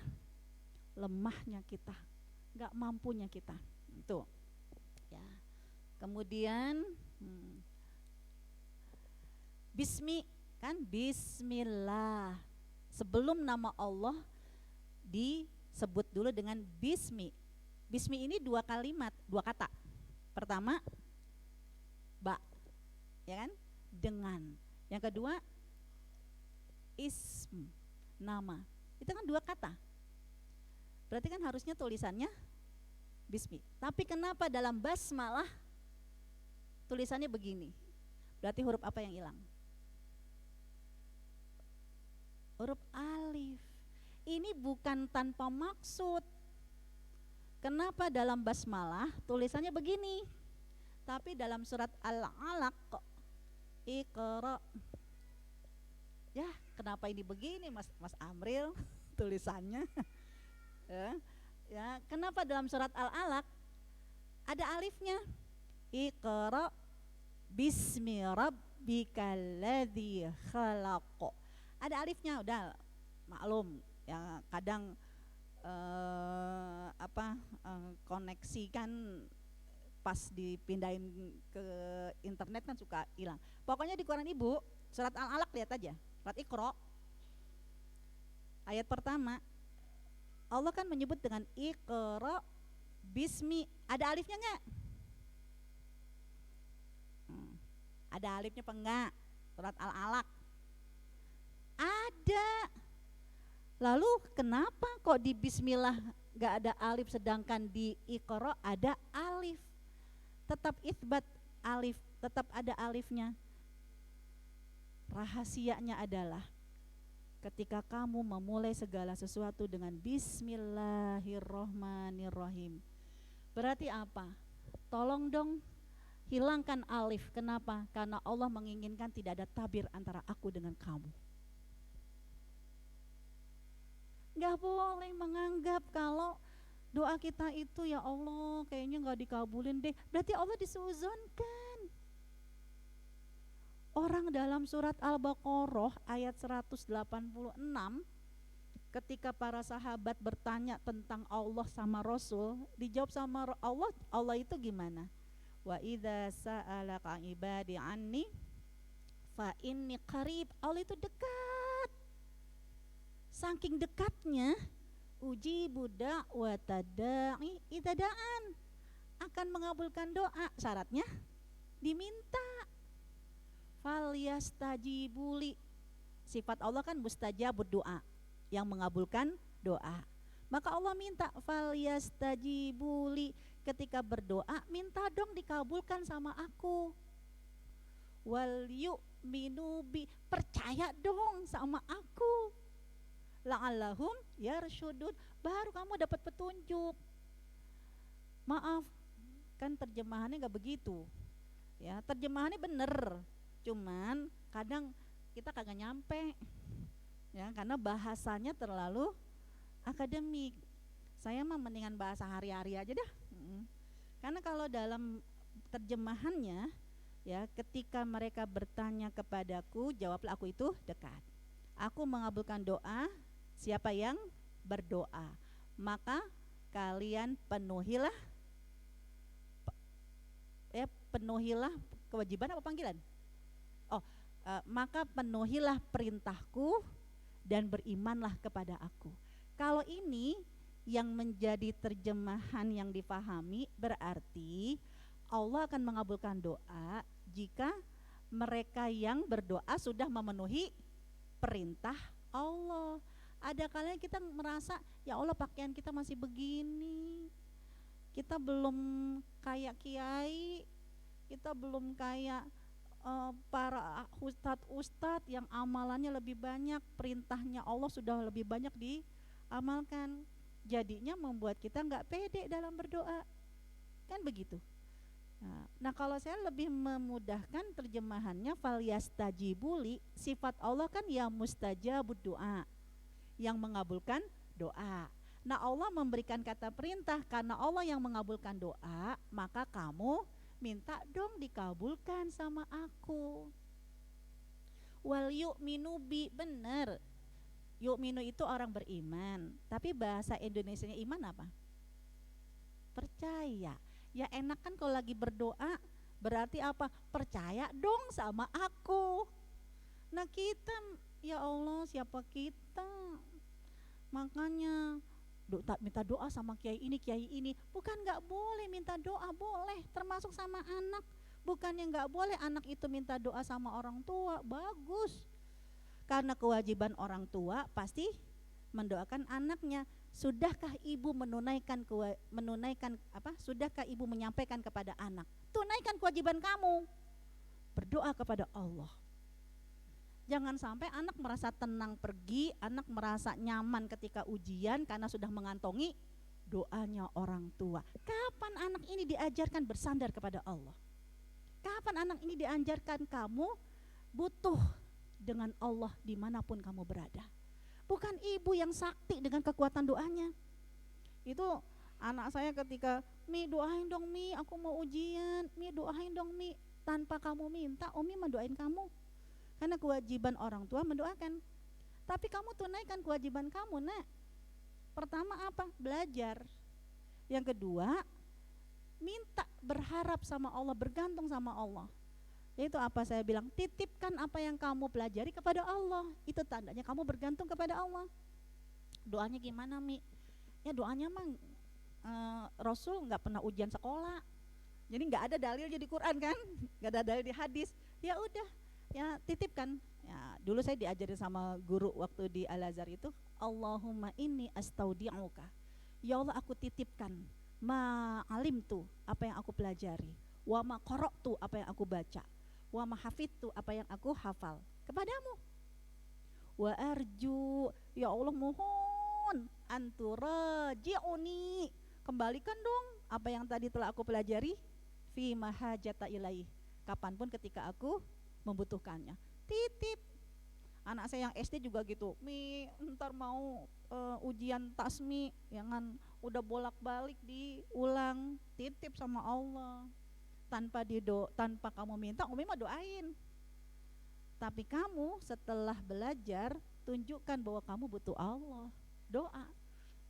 lemahnya kita, nggak mampunya kita. Itu ya. Kemudian bismillah. Sebelum nama Allah disebut dulu dengan bismi. Bismi ini dua kalimat, dua kata. Pertama ba, ya kan? Dengan. Yang kedua ism, nama. Itu kan dua kata. Berarti kan harusnya tulisannya bismi. Tapi kenapa dalam basmalah tulisannya begini? Berarti huruf apa yang hilang? Huruf alif. Ini bukan tanpa maksud. Kenapa dalam basmalah tulisannya begini? Tapi dalam surat Al-Alaq Iqra. Ya, kenapa ini begini Mas Amril tulisannya? Ya, kenapa dalam surat Al-Alaq ada alifnya? Iqra bismi rabbikal ladzi khalaq. Ada alifnya, udah maklum ya, kadang koneksi kan pas dipindahin ke internet kan suka hilang. Pokoknya di Quran Ibu surat Al-Alaq lihat aja, surat Iqra ayat pertama Allah kan menyebut dengan Iqra bismi. Ada alifnya enggak? Ada alifnya apa enggak? Surat Al-Alaq ada. Lalu kenapa kok di bismillah gak ada alif, sedangkan di Iqra ada alif? Tetap itsbat alif, tetap ada alifnya. Rahasianya adalah ketika kamu memulai segala sesuatu dengan bismillahirrohmanirrohim. Berarti apa? Tolong dong hilangkan alif. Kenapa? Karena Allah menginginkan tidak ada tabir antara aku dengan kamu. Gak boleh menganggap kalau doa kita itu ya Allah kayaknya gak dikabulin deh, berarti Allah disuuzonkan. Orang dalam surat Al-Baqarah ayat 186 ketika para sahabat bertanya tentang Allah sama Rasul, dijawab sama Allah. Allah itu gimana? Wa idza sa'alaka ibadi anni fa inni qarib. Allah itu dekat. Saking dekatnya, uji budak watada'i idadaan, akan mengabulkan doa. Syaratnya diminta. Falyastajibuli. Sifat Allah kan mustajabud doa, yang mengabulkan doa. Maka Allah minta falyastajibuli, ketika berdoa minta dong dikabulkan sama aku. Wal yu'minu bi, percaya dong sama aku. La'allahum yarsyudun, baru kamu dapat petunjuk. Maaf, kan terjemahannya gak begitu. Ya, terjemahannya bener, cuman kadang kita kagak nyampe. Ya, karena bahasanya terlalu akademik. Saya mah mendingan bahasa hari-hari aja dah. Karena kalau dalam terjemahannya ya, ketika mereka bertanya kepadaku, jawablah aku itu dekat. Aku mengabulkan doa siapa yang berdoa, maka kalian penuhilah kewajiban apa panggilan? Maka penuhilah perintahku dan berimanlah kepada aku. Kalau ini yang menjadi terjemahan yang dipahami, berarti Allah akan mengabulkan doa jika mereka yang berdoa sudah memenuhi perintah Allah. Ada kalanya kita merasa ya Allah pakaian kita masih begini, kita belum kayak kiai, kita belum kayak para ustadz-ustadz yang amalannya lebih banyak, perintahnya Allah sudah lebih banyak diamalkan. Jadinya membuat kita nggak pede dalam berdoa, kan begitu. Nah, kalau saya lebih memudahkan terjemahannya, falyastajibuli, sifat Allah kan ya mustajabud doa, yang mengabulkan doa. Nah, Allah memberikan kata perintah, karena Allah yang mengabulkan doa, maka kamu minta dong dikabulkan sama aku. Wal yu'minu bi, bener. Yu'minu itu orang beriman, tapi bahasa Indonesianya iman apa? Percaya. Ya enak kan kalau lagi berdoa, berarti apa? Percaya dong sama aku. Nah kita, ya Allah, siapa kita? Makanya minta doa sama kiai ini. Bukan gak boleh minta doa, boleh, termasuk sama anak. Bukannya gak boleh anak itu minta doa sama orang tua, bagus. Karena kewajiban orang tua pasti mendoakan anaknya. Sudahkah ibu Sudahkah ibu menyampaikan kepada anak? Tunaikan kewajiban kamu, berdoa kepada Allah. Jangan sampai anak merasa tenang pergi, anak merasa nyaman ketika ujian karena sudah mengantongi doanya orang tua. Kapan anak ini diajarkan bersandar kepada Allah? Kapan anak ini diajarkan kamu butuh dengan Allah dimanapun kamu berada? Bukan ibu yang sakti dengan kekuatan doanya. Itu anak saya ketika, Mi doain dong Mi, aku mau ujian, Mi doain dong Mi. Tanpa kamu minta, Umi mendoain kamu. Karena kewajiban orang tua mendoakan. Tapi kamu tunaikan kewajiban kamu, Nak. Pertama apa? Belajar. Yang kedua, minta, berharap sama Allah, bergantung sama Allah. Itu apa saya bilang, titipkan apa yang kamu pelajari kepada Allah. Itu tandanya kamu bergantung kepada Allah. Doanya gimana, Mi? Ya doanya mah Rasul nggak pernah ujian sekolah. Jadi nggak ada dalilnya di Quran kan, nggak ada dalil di hadis. Ya udah, ya titipkan. Ya dulu saya diajarin sama guru waktu di Al Azhar itu, Allahumma inni astaudi'uka. Ya Allah, aku titipkan ma alimtu, apa yang aku pelajari, wa ma qara'tu, apa yang aku baca, wa ma hafidtu, apa yang aku hafal, kepadamu. Wa arju, ya Allah mohon anturaji'uni, kembalikan dong apa yang tadi telah aku pelajari, fi mahajata ilaih, kapanpun ketika aku membutuhkannya. Titip. Anak saya yang SD juga gitu, Mi ntar mau ujian tasmi, jangan udah bolak-balik diulang, titip sama Allah. Tanpa kamu minta, Umi mah doain. Tapi kamu setelah belajar, tunjukkan bahwa kamu butuh Allah, doa.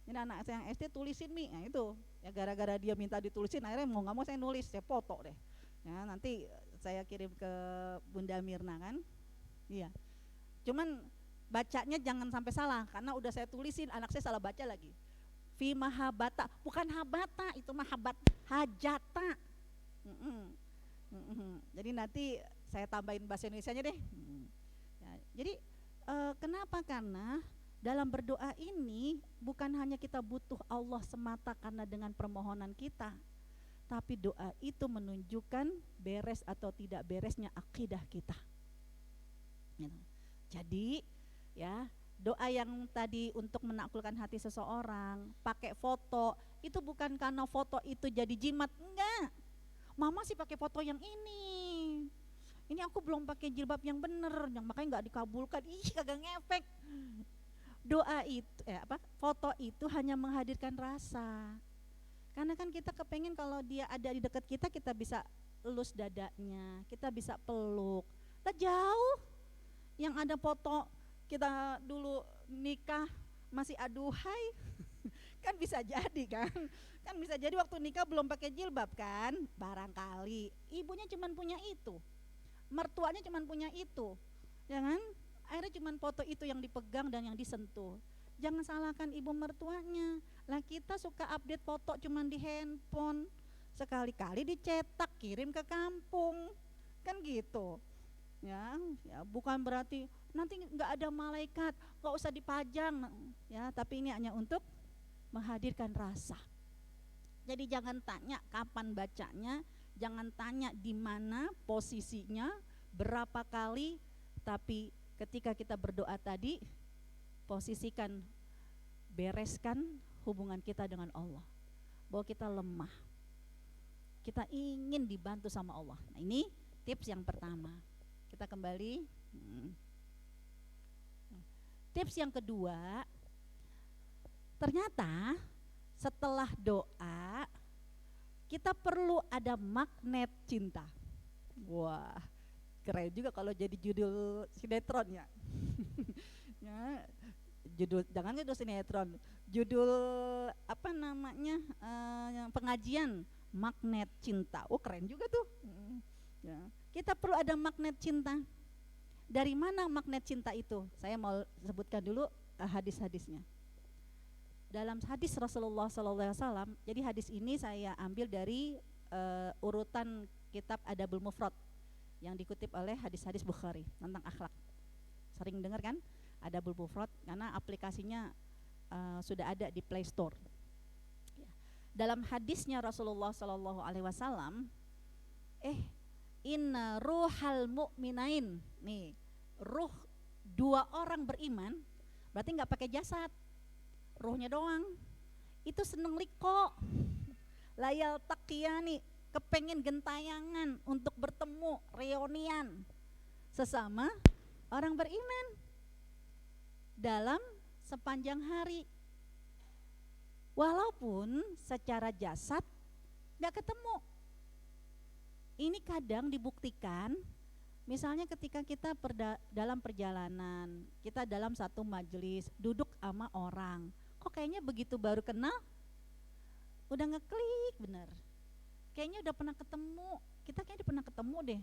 Ini anak saya yang SD tulisin Mi, nah itu ya gara-gara dia minta ditulisin, akhirnya mau nggak mau saya nulis, saya foto deh. Ya nanti saya kirim ke Bunda Mirna kan, iya. Cuman bacanya jangan sampai salah, karena udah saya tulisin, anak saya salah baca lagi. Fi mahabata, bukan habata, itu mahabat, hajata. Jadi nanti saya tambahin bahasa Indonesianya deh. Ya, jadi kenapa? Karena dalam berdoa ini bukan hanya kita butuh Allah semata karena dengan permohonan kita, tapi doa itu menunjukkan beres atau tidak beresnya akidah kita. Jadi ya, doa yang tadi untuk menaklukkan hati seseorang, pakai foto, itu bukan karena foto itu jadi jimat, enggak. Mama sih pakai foto yang ini aku belum pakai jilbab yang bener, yang makanya nggak dikabulkan, kagak ngefek. Doa itu foto itu hanya menghadirkan rasa. Karena kan kita kepengen kalau dia ada di dekat kita, kita bisa elus dadanya, kita bisa peluk. Lah jauh. Yang ada foto kita dulu nikah masih aduhai, kan bisa jadi kan bisa jadi waktu nikah belum pakai jilbab kan, barangkali ibunya cuman punya itu, mertuanya cuman punya itu, jangan akhirnya cuman foto itu yang dipegang dan yang disentuh. Jangan salahkan ibu mertuanya, lah kita suka update foto cuman di handphone, sekali-kali dicetak kirim ke kampung, kan gitu. Ya bukan berarti nanti nggak ada malaikat, nggak usah dipajang ya, tapi ini hanya untuk menghadirkan rasa. Jadi jangan tanya kapan bacanya, jangan tanya di mana posisinya, berapa kali, tapi ketika kita berdoa tadi, posisikan, bereskan hubungan kita dengan Allah, bahwa kita lemah, kita ingin dibantu sama Allah. Nah, ini tips yang pertama. Kita kembali. Tips yang kedua, ternyata setelah doa kita perlu ada magnet cinta. Wah, keren juga kalau jadi judul sinetron ya. Ya, judul, jangan judul sinetron, judul apa namanya, pengajian magnet cinta. Oh, keren juga tuh. Ya, kita perlu ada magnet cinta. Dari mana magnet cinta itu? Saya mau sebutkan dulu hadis-hadisnya. Dalam hadis Rasulullah SAW, jadi hadis ini saya ambil dari urutan kitab Adabul Mufrad yang dikutip oleh hadis-hadis Bukhari tentang akhlak. Sering dengar kan Adabul Mufrad, karena aplikasinya sudah ada di Play Store. Dalam hadisnya Rasulullah SAW, inna ruhal mu'minain, nih ruh dua orang beriman, berarti nggak pakai jasad, ruhnya doang, itu seneng liko, layal takiyani, kepengen gentayangan untuk bertemu, reunian sesama orang beriman dalam sepanjang hari, walaupun secara jasad nggak ketemu. Ini kadang dibuktikan, misalnya ketika kita dalam perjalanan, kita dalam satu majelis, duduk sama orang, kok kayaknya begitu baru kenal, udah ngeklik bener, kayaknya udah pernah ketemu, kita kayaknya udah pernah ketemu deh,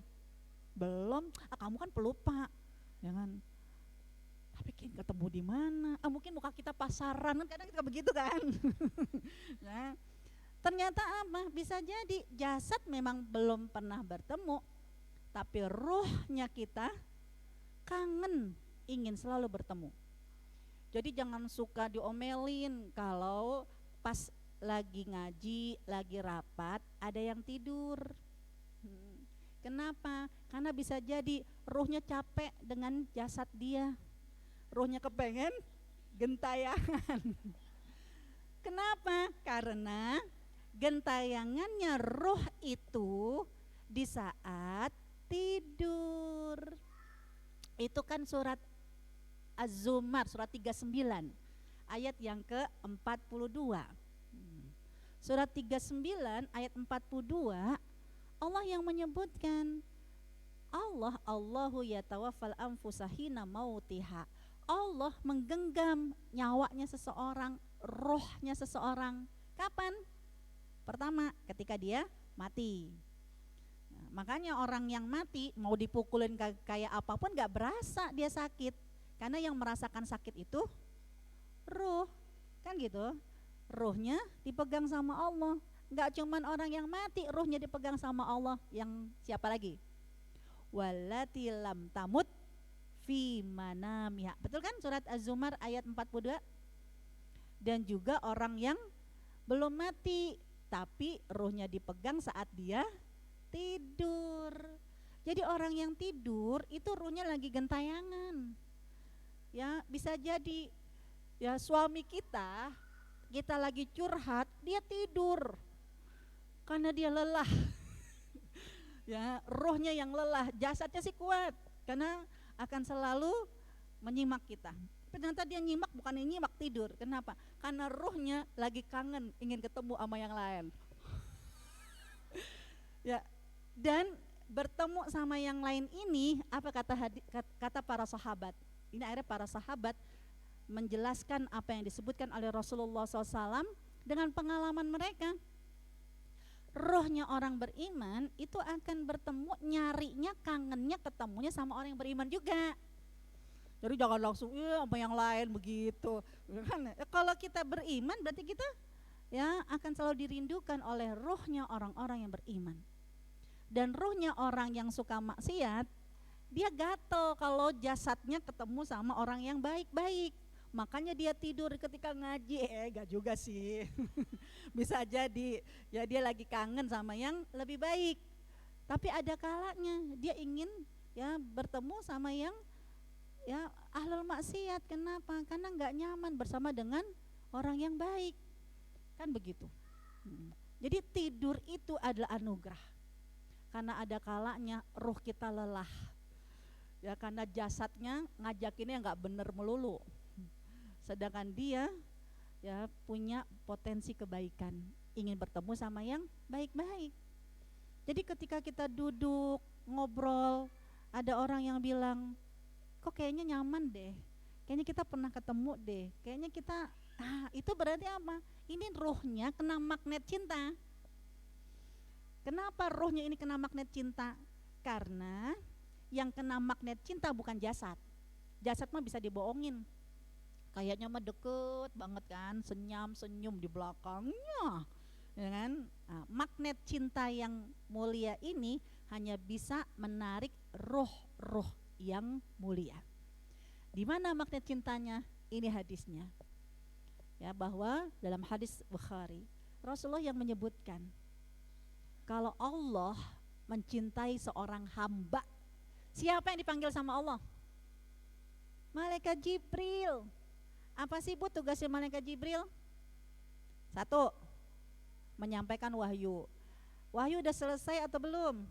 belum, kamu kan pelupa, jangan, tapi kayaknya ketemu di mana, mungkin muka kita pasaran, kan kadang kita begitu kan. Nah, ternyata apa? Bisa jadi jasad memang belum pernah bertemu, tapi ruhnya kita kangen, ingin selalu bertemu. Jadi jangan suka diomelin kalau pas lagi ngaji, lagi rapat, ada yang tidur. Kenapa? Karena bisa jadi ruhnya capek dengan jasad dia, ruhnya kepengen gentayangan. Kenapa? Karena gentayangannya roh itu di saat tidur. Itu kan surat Az-Zumar, surat 39 ayat yang ke-42. Surat 39 ayat 42, Allah yang menyebutkan, Allahu yatawaffal anfusa hina mautiha. Allah menggenggam nyawanya seseorang, rohnya seseorang. Kapan? Pertama, ketika dia mati. Nah, makanya orang yang mati mau dipukulin kayak apapun gak berasa dia sakit, karena yang merasakan sakit itu ruh, kan gitu. Ruhnya dipegang sama Allah. Gak cuman orang yang mati ruhnya dipegang sama Allah, yang siapa lagi? Wallati lam tamut fi manamiha. Betul kan surat Az-Zumar ayat 42? Dan juga orang yang belum mati tapi ruhnya dipegang saat dia tidur. Jadi orang yang tidur itu ruhnya lagi gentayangan. Ya, bisa jadi ya suami kita lagi curhat, dia tidur karena dia lelah. Ya, ruhnya yang lelah, jasadnya sih kuat karena akan selalu menyimak kita. Ternyata dia nyimak, bukan nyimak tidur. Kenapa? Karena ruhnya lagi kangen, ingin ketemu sama yang lain. Ya, dan bertemu sama yang lain ini, apa kata para sahabat? Ini akhirnya para sahabat menjelaskan apa yang disebutkan oleh Rasulullah SAW dengan pengalaman mereka. Rohnya orang beriman itu akan bertemu, nyarinya, kangennya, ketemunya sama orang yang beriman juga. Jadi jangan langsung sama yang lain begitu. Kalau kita beriman berarti kita ya akan selalu dirindukan oleh rohnya orang-orang yang beriman. Dan rohnya orang yang suka maksiat, dia gatel kalau jasadnya ketemu sama orang yang baik-baik. Makanya dia tidur ketika ngaji. Gak juga sih. Bisa jadi ya dia lagi kangen sama yang lebih baik. Tapi ada kalanya dia ingin ya bertemu sama yang ya ahlul maksiat. Kenapa? Karena nggak nyaman bersama dengan orang yang baik, kan begitu. Jadi tidur itu adalah anugerah, karena ada kalanya ruh kita lelah, ya karena jasadnya ngajakinnya nggak bener melulu, sedangkan dia ya punya potensi kebaikan, ingin bertemu sama yang baik-baik. Jadi ketika kita duduk ngobrol, ada orang yang bilang, kok kayaknya nyaman deh, kayaknya kita pernah ketemu deh, kayaknya kita, itu berarti apa? Ini ruhnya kena magnet cinta. Kenapa ruhnya ini kena magnet cinta? Karena yang kena magnet cinta bukan jasad. Jasad mah bisa dibohongin, kayaknya mah deket banget kan, senyum di belakangnya, ya kan? Magnet cinta yang mulia ini hanya bisa menarik roh-roh yang mulia. Di mana magnet cintanya? Ini hadisnya, ya, bahwa dalam hadis Bukhari Rasulullah yang menyebutkan kalau Allah mencintai seorang hamba, siapa yang dipanggil sama Allah? Malaikat Jibril. Apa sih Bu tugasnya malaikat Jibril? Satu, menyampaikan wahyu. Wahyu udah selesai atau belum?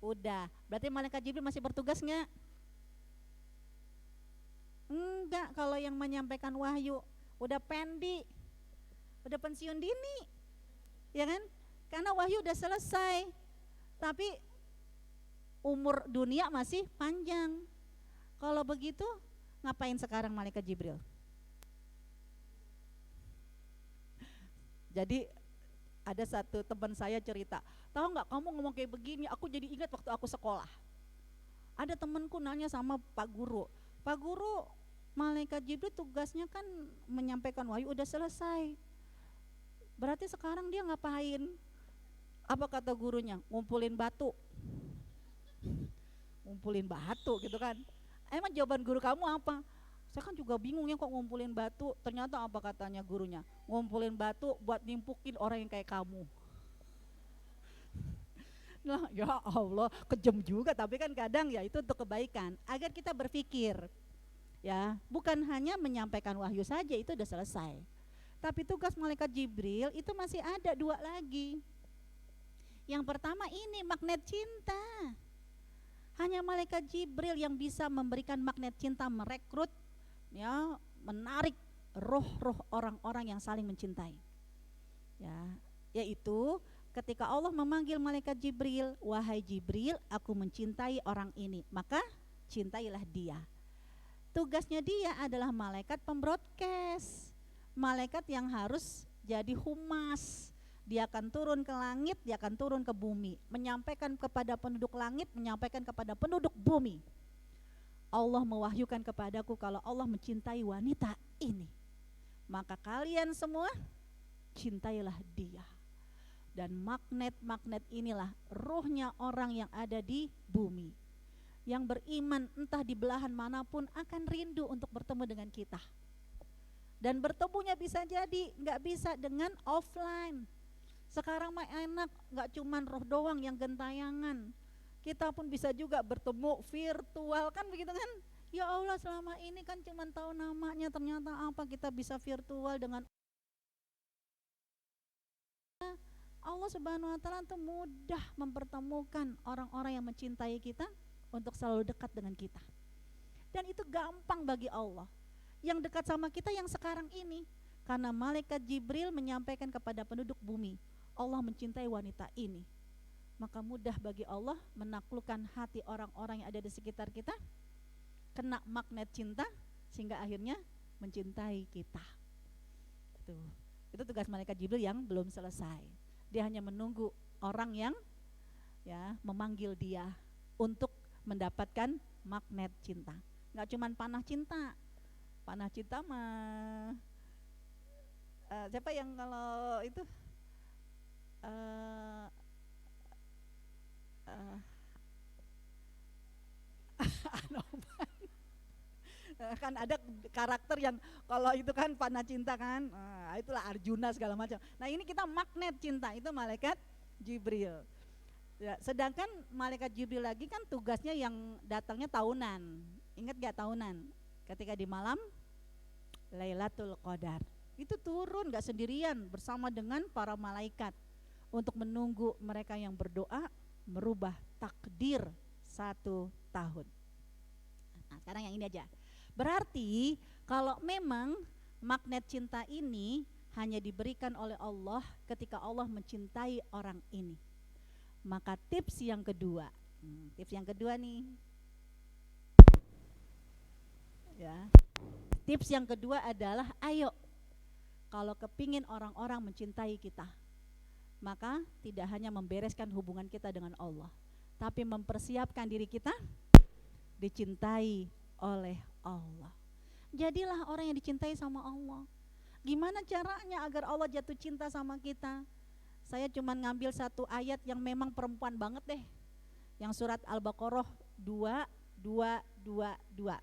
Udah. Berarti malaikat Jibril masih bertugas nggak? Enggak, kalau yang menyampaikan wahyu udah pendi, udah pensiun dini, ya kan? Karena wahyu udah selesai, tapi umur dunia masih panjang. Kalau begitu, ngapain sekarang malaikat Jibril? Jadi ada satu teman saya cerita, tahu nggak kamu ngomong kayak begini, aku jadi ingat waktu aku sekolah. Ada temanku nanya sama Pak Guru, Pak Guru, malaikat Jibril tugasnya kan menyampaikan wahyu udah selesai, berarti sekarang dia ngapain? Apa kata gurunya? Ngumpulin batu. Ngumpulin batu gitu kan. Emang jawaban guru kamu apa? Saya kan juga bingung ya kok ngumpulin batu. Ternyata apa katanya gurunya? Ngumpulin batu buat nimpukin orang yang kayak kamu. Nah, ya Allah, kejam juga, tapi kan kadang ya itu untuk kebaikan, agar kita berpikir. Ya, bukan hanya menyampaikan wahyu saja itu udah selesai. Tapi tugas malaikat Jibril itu masih ada dua lagi. Yang pertama ini magnet cinta. Hanya malaikat Jibril yang bisa memberikan magnet cinta, merekrut, ya, menarik roh-roh orang-orang yang saling mencintai. Ya, yaitu ketika Allah memanggil malaikat Jibril, wahai Jibril, aku mencintai orang ini, maka cintailah dia. Tugasnya dia adalah malaikat pembroadcast, malaikat yang harus jadi humas. Dia akan turun ke langit, dia akan turun ke bumi, menyampaikan kepada penduduk langit, menyampaikan kepada penduduk bumi. Allah mewahyukan kepadaku kalau Allah mencintai wanita ini, maka kalian semua cintailah dia. Dan magnet-magnet inilah ruhnya orang yang ada di bumi, yang beriman entah di belahan manapun akan rindu untuk bertemu dengan kita. Dan bertemunya bisa jadi nggak bisa dengan offline. Sekarang mah enak, gak cuman roh doang yang gentayangan, kita pun bisa juga bertemu virtual, kan begitu kan? Ya Allah, selama ini kan cuman tahu namanya, ternyata apa kita bisa virtual dengan Allah Subhanahu wa Ta'ala. Itu mudah mempertemukan orang-orang yang mencintai kita untuk selalu dekat dengan kita. Dan itu gampang bagi Allah yang dekat sama kita yang sekarang ini, karena malaikat Jibril menyampaikan kepada penduduk bumi, Allah mencintai wanita ini, maka mudah bagi Allah menaklukkan hati orang-orang yang ada di sekitar kita, kena magnet cinta sehingga akhirnya mencintai kita. Itu tugas malaikat Jibril yang belum selesai. Dia hanya menunggu orang yang ya memanggil dia untuk mendapatkan magnet cinta. Nggak cuman panah cinta mah siapa yang kalau itu kan ada karakter yang kalau itu kan panah cinta kan, itulah Arjuna segala macam. Nah ini kita magnet cinta, itu malaikat Jibril. Ya, sedangkan malaikat Jibril lagi kan tugasnya yang datangnya tahunan. Ingat gak tahunan? Ketika di malam Lailatul Qadar. Itu turun gak sendirian bersama dengan para malaikat untuk menunggu mereka yang berdoa merubah takdir 1 tahun. Nah, sekarang yang ini aja. Berarti kalau memang magnet cinta ini hanya diberikan oleh Allah ketika Allah mencintai orang ini, maka tips yang kedua, tips yang kedua nih, ya. Tips yang kedua adalah ayo, kalau kepingin orang-orang mencintai kita, maka tidak hanya membereskan hubungan kita dengan Allah, tapi mempersiapkan diri kita dicintai oleh Allah. Jadilah orang yang dicintai sama Allah. Gimana caranya agar Allah jatuh cinta sama kita? Saya cuma ngambil satu ayat yang memang perempuan banget deh, yang surat Al-Baqarah 2222.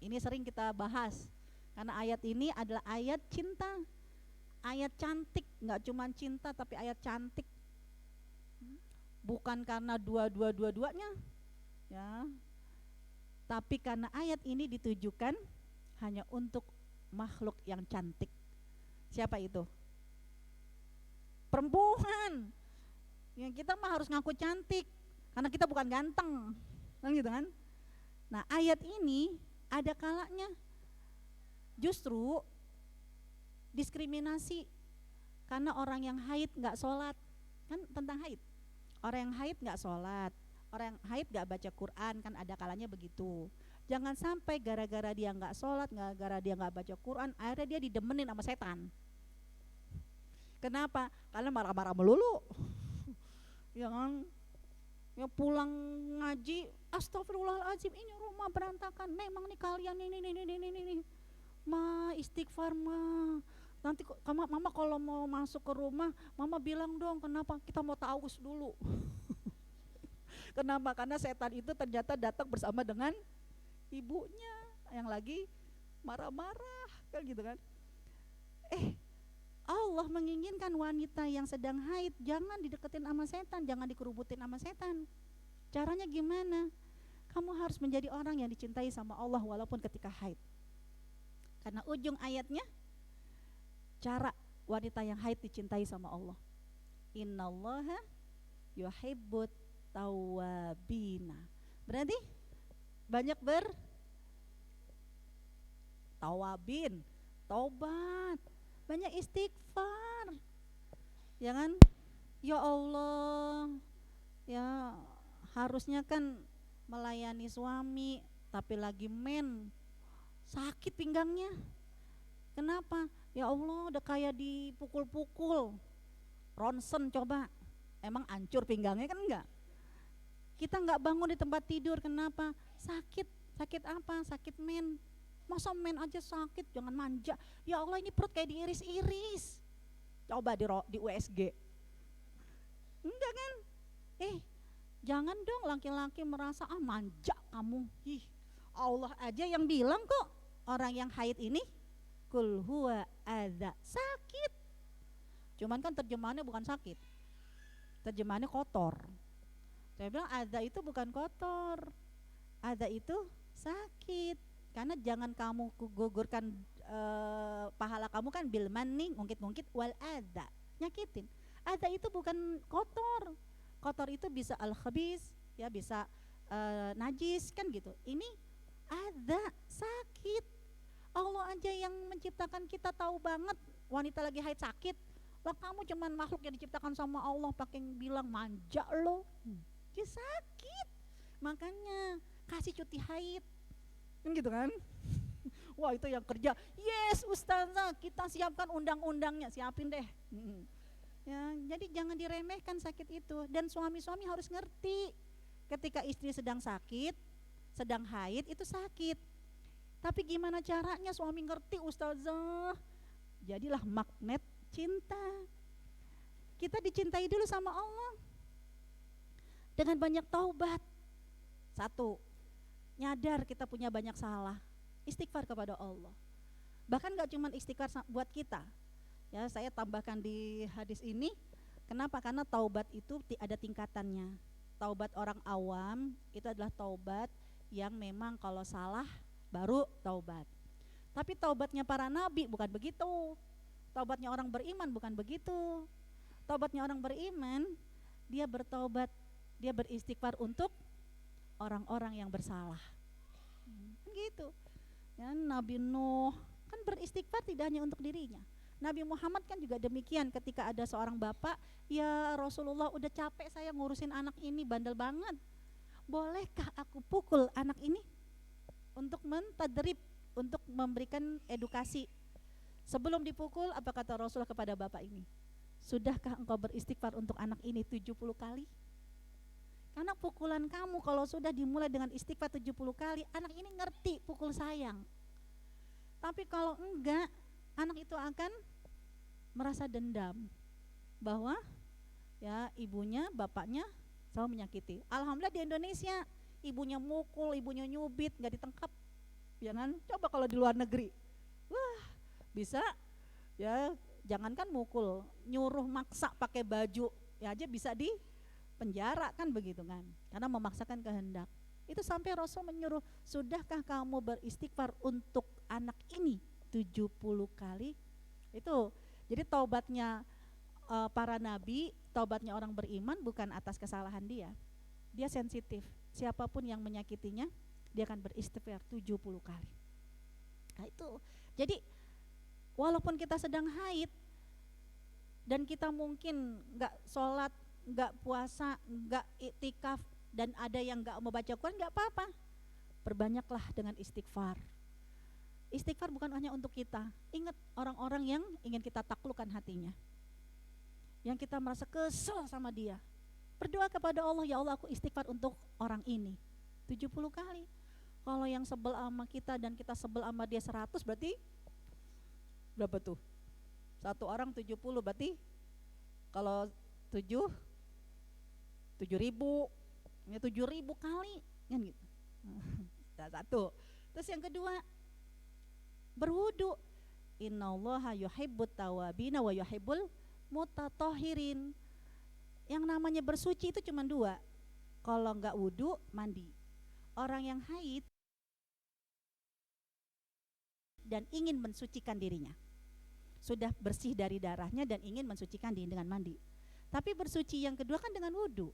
Ini sering kita bahas karena ayat ini adalah ayat cinta, ayat cantik, nggak cuma cinta tapi ayat cantik. Bukan karena dua-duanya, ya, tapi karena ayat ini ditujukan hanya untuk makhluk yang cantik. Siapa itu? Perempuan. Yang kita mah harus ngaku cantik karena kita bukan ganteng, kan gitu kan? Nah, ayat ini ada kalanya justru diskriminasi karena orang yang haid nggak sholat, kan tentang haid. Orang yang haid nggak sholat, orang yang haid nggak baca Quran, kan ada kalanya begitu. Jangan sampai gara-gara dia nggak sholat, gara-gara dia nggak baca Quran, akhirnya dia didemenin sama setan. Kenapa? Karena marah-marah melulu. Ya kan? Ya pulang ngaji, astagfirullahaladzim, ini rumah berantakan, memang nih kalian ini ma istighfar ma, nanti mama kalau mau masuk ke rumah mama bilang dong, kenapa? Kita mau ta'awuz dulu. Kenapa? Karena setan itu ternyata datang bersama dengan ibunya yang lagi marah-marah, kan gitu kan. Allah menginginkan wanita yang sedang haid jangan dideketin sama setan, jangan dikerubutin sama setan. Caranya gimana? Kamu harus menjadi orang yang dicintai sama Allah walaupun ketika haid. Karena ujung ayatnya, cara wanita yang haid dicintai sama Allah. Innallaha yuhibbut tawwabina. Berarti banyak tawabin, taubat, banyak istighfar, ya kan? Ya Allah, ya harusnya kan melayani suami, tapi lagi sakit pinggangnya. Kenapa? Ya Allah, udah kayak dipukul-pukul, ronsen coba, emang hancur pinggangnya kan enggak? Kita enggak bangun di tempat tidur, kenapa? Sakit apa? Sakit Masa aja sakit, jangan manja. Ya Allah, ini perut kayak diiris-iris. Coba di USG. Enggak kan? Jangan dong laki-laki merasa manja kamu. Allah aja yang bilang kok, orang yang haid ini kul huwa adza, sakit. Cuman kan terjemahannya bukan sakit, terjemahannya kotor. Saya bilang adza itu bukan kotor, adza itu sakit. Karena jangan kamu gugurkan pahala kamu kan bil manni, ngungkit-ngungkit, wal adza, nyakitin. Adza itu bukan kotor. Kotor itu bisa al-khabis, ya bisa najis kan gitu. Ini adza, sakit. Allah aja yang menciptakan kita tahu banget wanita lagi haid sakit. Lah kamu cuman makhluk yang diciptakan sama Allah pakai bilang manja lo. Dia sakit. Makanya kasih cuti haid. Kan gitu kan? Wah, itu yang kerja. Yes, ustazah, kita siapkan undang-undangnya, siapin deh. Ya, jadi jangan diremehkan sakit itu. Dan suami-suami harus ngerti, ketika istri sedang sakit, sedang haid itu sakit. Tapi gimana caranya suami ngerti, ustazah? Jadilah magnet cinta. Kita dicintai dulu sama Allah dengan banyak taubat. 1, nyadar kita punya banyak salah, istighfar kepada Allah. Bahkan gak cuma istighfar buat kita, ya saya tambahkan di hadis ini, Kenapa? Karena taubat itu ada tingkatannya. Taubat orang awam itu adalah taubat yang memang kalau salah baru taubat. Tapi taubatnya para nabi bukan begitu. Taubatnya orang beriman bukan begitu. Taubatnya orang beriman, dia bertaubat, dia beristighfar untuk orang-orang yang bersalah. Gitu. Ya, Nabi Nuh kan beristighfar tidak hanya untuk dirinya. Nabi Muhammad kan juga demikian, ketika ada seorang bapak, ya Rasulullah udah capek saya ngurusin anak ini, bandel banget. Bolehkah aku pukul anak ini? Untuk mentadrib, untuk memberikan edukasi. Sebelum dipukul, apa kata Rasulullah kepada bapak ini? Sudahkah engkau beristighfar untuk anak ini 70 kali? Karena pukulan kamu kalau sudah dimulai dengan istighfar 70 kali, anak ini ngerti pukul sayang. Tapi kalau enggak, anak itu akan merasa dendam bahwa ya ibunya, bapaknya selalu menyakiti. Alhamdulillah di Indonesia ibunya mukul, ibunya nyubit, nggak ditangkap. Jangan coba kalau di luar negeri, wah bisa ya, jangankan mukul, nyuruh maksa pakai baju ya aja bisa di penjara kan begitu kan, karena memaksakan kehendak. Itu sampai Rasul menyuruh, sudahkah kamu beristighfar untuk anak ini 70 kali? Itu jadi taubatnya para nabi, taubatnya orang beriman bukan atas kesalahan dia. Dia sensitif, siapapun yang menyakitinya dia akan beristighfar 70 kali. Nah itu, jadi walaupun kita sedang haid dan kita mungkin gak sholat, gak puasa, gak iktikaf, dan ada yang gak mau baca Quran, gak apa-apa, perbanyaklah dengan istighfar. Istighfar bukan hanya untuk kita. Ingat orang-orang yang ingin kita taklukkan hatinya, yang kita merasa kesel sama dia, berdoa kepada Allah, ya Allah aku istighfar untuk orang ini 70 kali. Kalau yang sebel sama kita dan kita sebel sama dia 100, berarti berapa tuh? Satu orang 70, berarti kalau 7 ribu, ya 7.000 kali kan gitu. Satu. Terus yang kedua, berwudu. Innallaha yuhibbut tawabina wa yuhibbul mutatahhirin. Yang namanya bersuci itu cuma dua. Kalau enggak wudu, mandi. Orang yang haid dan ingin mensucikan dirinya, sudah bersih dari darahnya dan ingin mensucikan diri dengan mandi. Tapi bersuci yang kedua kan dengan wudu.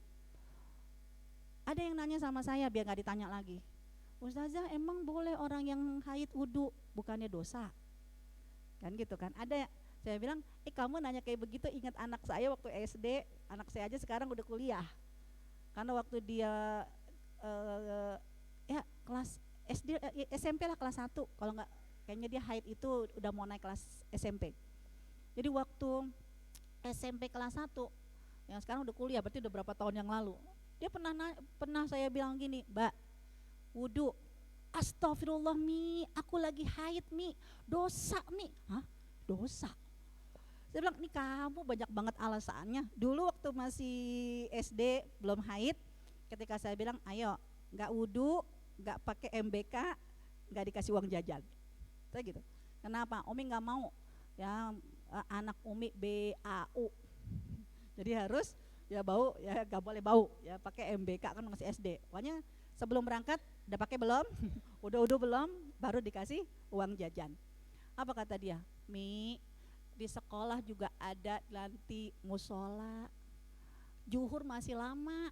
Ada yang nanya sama saya biar gak ditanya lagi, Ustazah emang boleh orang yang haid wudu, bukannya dosa? Kan gitu kan. Ada, saya bilang, kamu nanya kayak begitu ingat anak saya waktu SD. Anak saya aja sekarang udah kuliah. Karena waktu dia ya kelas SD, SMP lah kelas 1. Kalau enggak, kayaknya dia haid itu udah mau naik kelas SMP. Jadi waktu SMP kelas 1, yang sekarang udah kuliah, berarti udah berapa tahun yang lalu, dia pernah saya bilang gini, Mbak, wudu. Astagfirullah Mi, aku lagi haid Mi, dosa Mi. Hah? Dosa? Saya bilang, ini kamu banyak banget alasannya. Dulu waktu masih SD belum haid, ketika saya bilang ayo gak wudu, gak pakai MBK, gak dikasih uang jajan. Saya gitu. Kenapa? Umi gak mau ya, anak Umi BAU. Jadi harus ya bau, ya gak boleh bau, ya pakai MBK kan masih SD. Pokoknya sebelum berangkat udah pakai belum, udah belum, baru dikasih uang jajan. Apa kata dia? Mi, di sekolah juga ada nanti musola, juhur masih lama.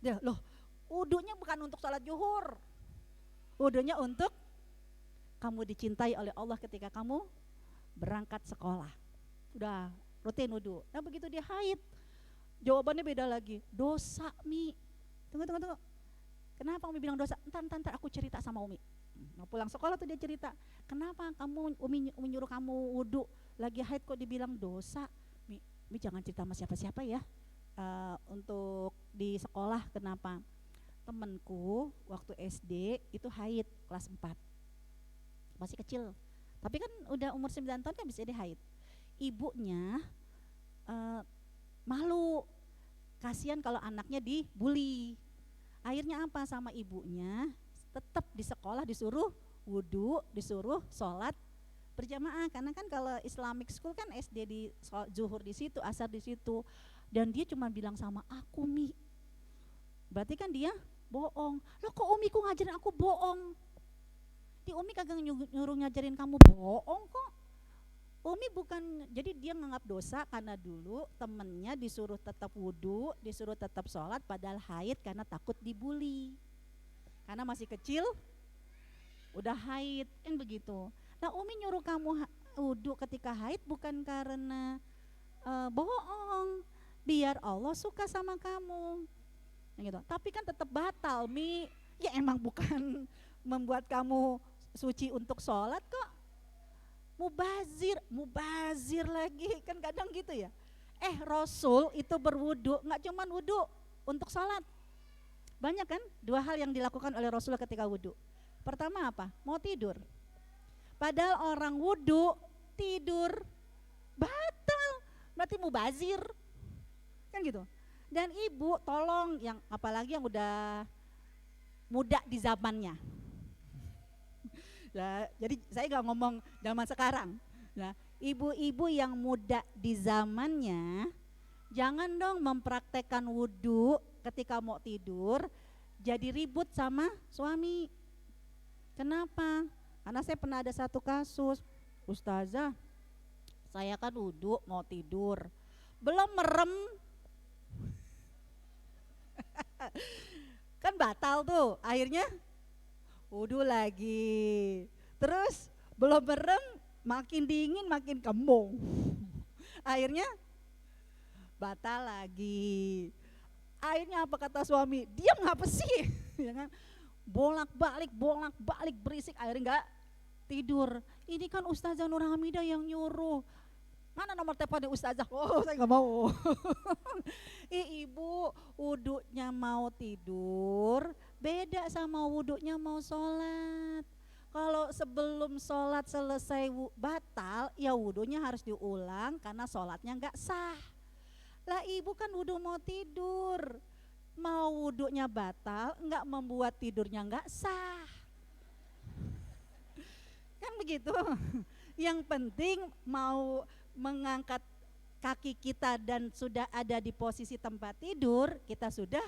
Dia loh, wudunya bukan untuk sholat juhur, wudunya untuk kamu dicintai oleh Allah ketika kamu berangkat sekolah. Udah rutin wudu. Nah begitu dia haid, jawabannya beda lagi. Dosa Mi. Tunggu. Kenapa Umi bilang dosa? Entar aku cerita sama Umi. Mau pulang sekolah tuh dia cerita. Kenapa kamu Umi nyuruh kamu wudu, lagi haid kok dibilang dosa? Mi jangan cerita sama siapa-siapa ya. Untuk di sekolah kenapa? Temenku waktu SD itu haid kelas 4. Masih kecil. Tapi kan udah umur 9 tahun kan bisa dia haid. Ibunya malu, kasihan kalau anaknya dibully. Akhirnya apa, sama ibunya tetap di sekolah disuruh wudu, disuruh sholat berjamaah, karena kan kalau Islamic school kan SD di zuhur di situ, asar di situ, dan dia cuma bilang sama aku, Mi, berarti kan dia bohong. Loh kok Umiku ngajarin aku bohong? Di Umi kagak nyuruh ngajarin kamu bohong kok. Umi bukan, jadi dia nganggap dosa karena dulu temennya disuruh tetap wudhu, disuruh tetap sholat padahal haid karena takut dibully. Karena masih kecil udah haid kan begitu. Nah Umi nyuruh kamu wudhu ketika haid bukan karena bohong, biar Allah suka sama kamu gitu. Tapi kan tetap batal, Mi. Ya emang bukan membuat kamu suci untuk sholat kok. Mubazir lagi, kan kadang gitu ya. Rasul itu berwudu, nggak cuma wudu untuk sholat. Banyak kan dua hal yang dilakukan oleh Rasul ketika wudu. Pertama apa? Mau tidur. Padahal orang wudu tidur batal, berarti mubazir kan gitu. Dan ibu tolong, yang apalagi yang udah muda di zamannya. Nah, jadi saya gak ngomong zaman sekarang. Nah, ibu-ibu yang muda di zamannya, jangan dong mempraktekkan wudhu ketika mau tidur jadi ribut sama suami. Kenapa? Karena saya pernah ada satu kasus, Ustazah, saya kan wudhu mau tidur, belum merem, kan batal tuh, akhirnya wudhu lagi, terus belum merem, makin dingin makin kembung, akhirnya batal lagi. Akhirnya apa kata suami? Diam ngapa sih? Ya kan? Bolak balik berisik, akhirnya nggak tidur. Ini kan Ustazah Nur Hamidah yang nyuruh. Mana nomor teleponnya Ustazah? Oh saya nggak mau. Ibu wudhunya mau tidur beda sama wudhunya mau sholat. Kalau sebelum sholat selesai batal, ya wudhunya harus diulang karena sholatnya nggak sah. Lah ibu kan wudhu mau tidur, mau wudhunya batal nggak membuat tidurnya nggak sah. Kan begitu. Yang penting mau mengangkat kaki kita dan sudah ada di posisi tempat tidur, kita sudah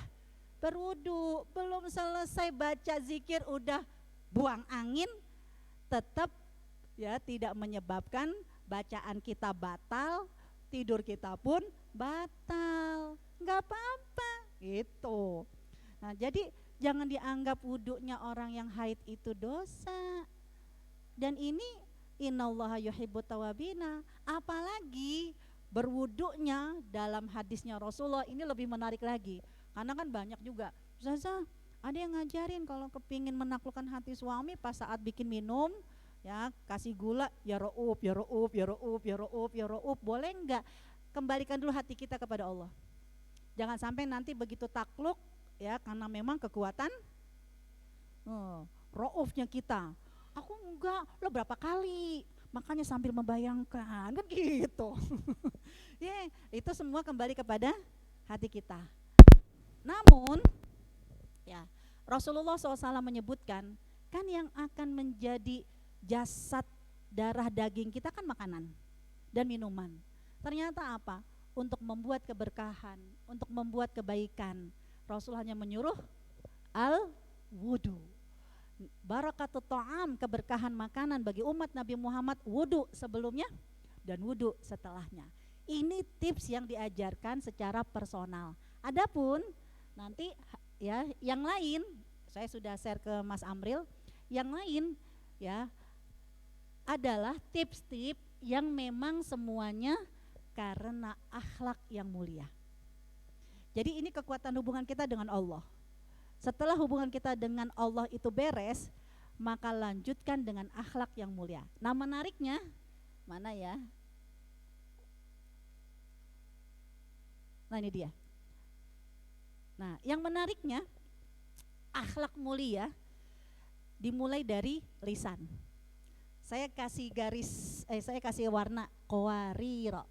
berwudu. Belum selesai baca zikir udah buang angin, tetap ya tidak menyebabkan bacaan kita batal, tidur kita pun batal. Nggak apa-apa gitu. Nah, jadi jangan dianggap wudunya orang yang haid itu dosa. Dan ini innallaha yuhibbut tawabina, apalagi berwudunya dalam hadisnya Rasulullah ini lebih menarik lagi. Karena kan banyak juga, Ustazah ada yang ngajarin kalau kepingin menaklukkan hati suami pas saat bikin minum, ya kasih gula, ya ra'uf, ya ra'uf, ya ra'uf, ya ra'uf, ya ra'uf. Boleh enggak? Kembalikan dulu hati kita kepada Allah. Jangan sampai nanti begitu takluk, ya karena memang kekuatan ra'ufnya kita. Aku enggak, lo berapa kali, makanya sambil membayangkan kan gitu. Ya, itu semua kembali kepada hati kita. Namun ya Rasulullah SAW menyebutkan kan yang akan menjadi jasad darah daging kita kan makanan dan minuman. Ternyata apa? Untuk membuat keberkahan, untuk membuat kebaikan, Rasul hanya menyuruh al-wudu. Barakatut ta'am, keberkahan makanan bagi umat Nabi Muhammad, wudu sebelumnya dan wudu setelahnya. Ini tips yang diajarkan secara personal. Adapun nanti ya yang lain saya sudah share ke Mas Amril, yang lain ya adalah tips-tips yang memang semuanya karena akhlak yang mulia. Jadi ini kekuatan hubungan kita dengan Allah. Setelah hubungan kita dengan Allah itu beres, maka lanjutkan dengan akhlak yang mulia. Nah menariknya, mana ya? Nah ini dia. Nah yang menariknya, akhlak mulia dimulai dari lisan. Saya kasih saya kasih warna qawarira.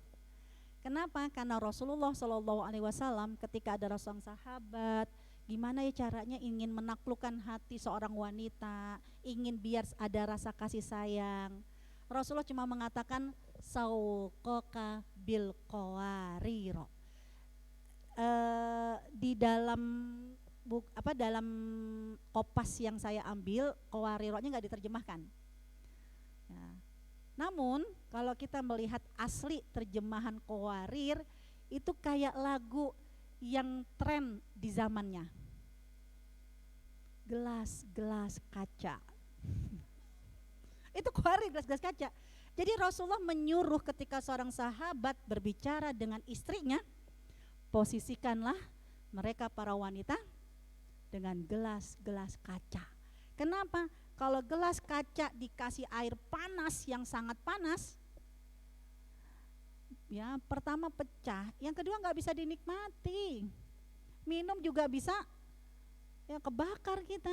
Kenapa? Karena Rasulullah SAW ketika ada seorang sahabat, gimana ya caranya ingin menaklukkan hati seorang wanita, ingin biar ada rasa kasih sayang. Rasulullah cuma mengatakan sauqaka bil qawariro. Di dalam dalam kopas yang saya ambil qawarironya nggak diterjemahkan. Ya. Namun kalau kita melihat asli terjemahan qawarir itu kayak lagu yang tren di zamannya. Gelas-gelas kaca. Itu qawarir, gelas-gelas kaca. Jadi Rasulullah menyuruh ketika seorang sahabat berbicara dengan istrinya, posisikanlah mereka para wanita dengan gelas-gelas kaca. Kenapa? Kalau gelas kaca dikasih air panas yang sangat panas, ya pertama pecah, yang kedua nggak bisa dinikmati. Minum juga bisa ya kebakar kita,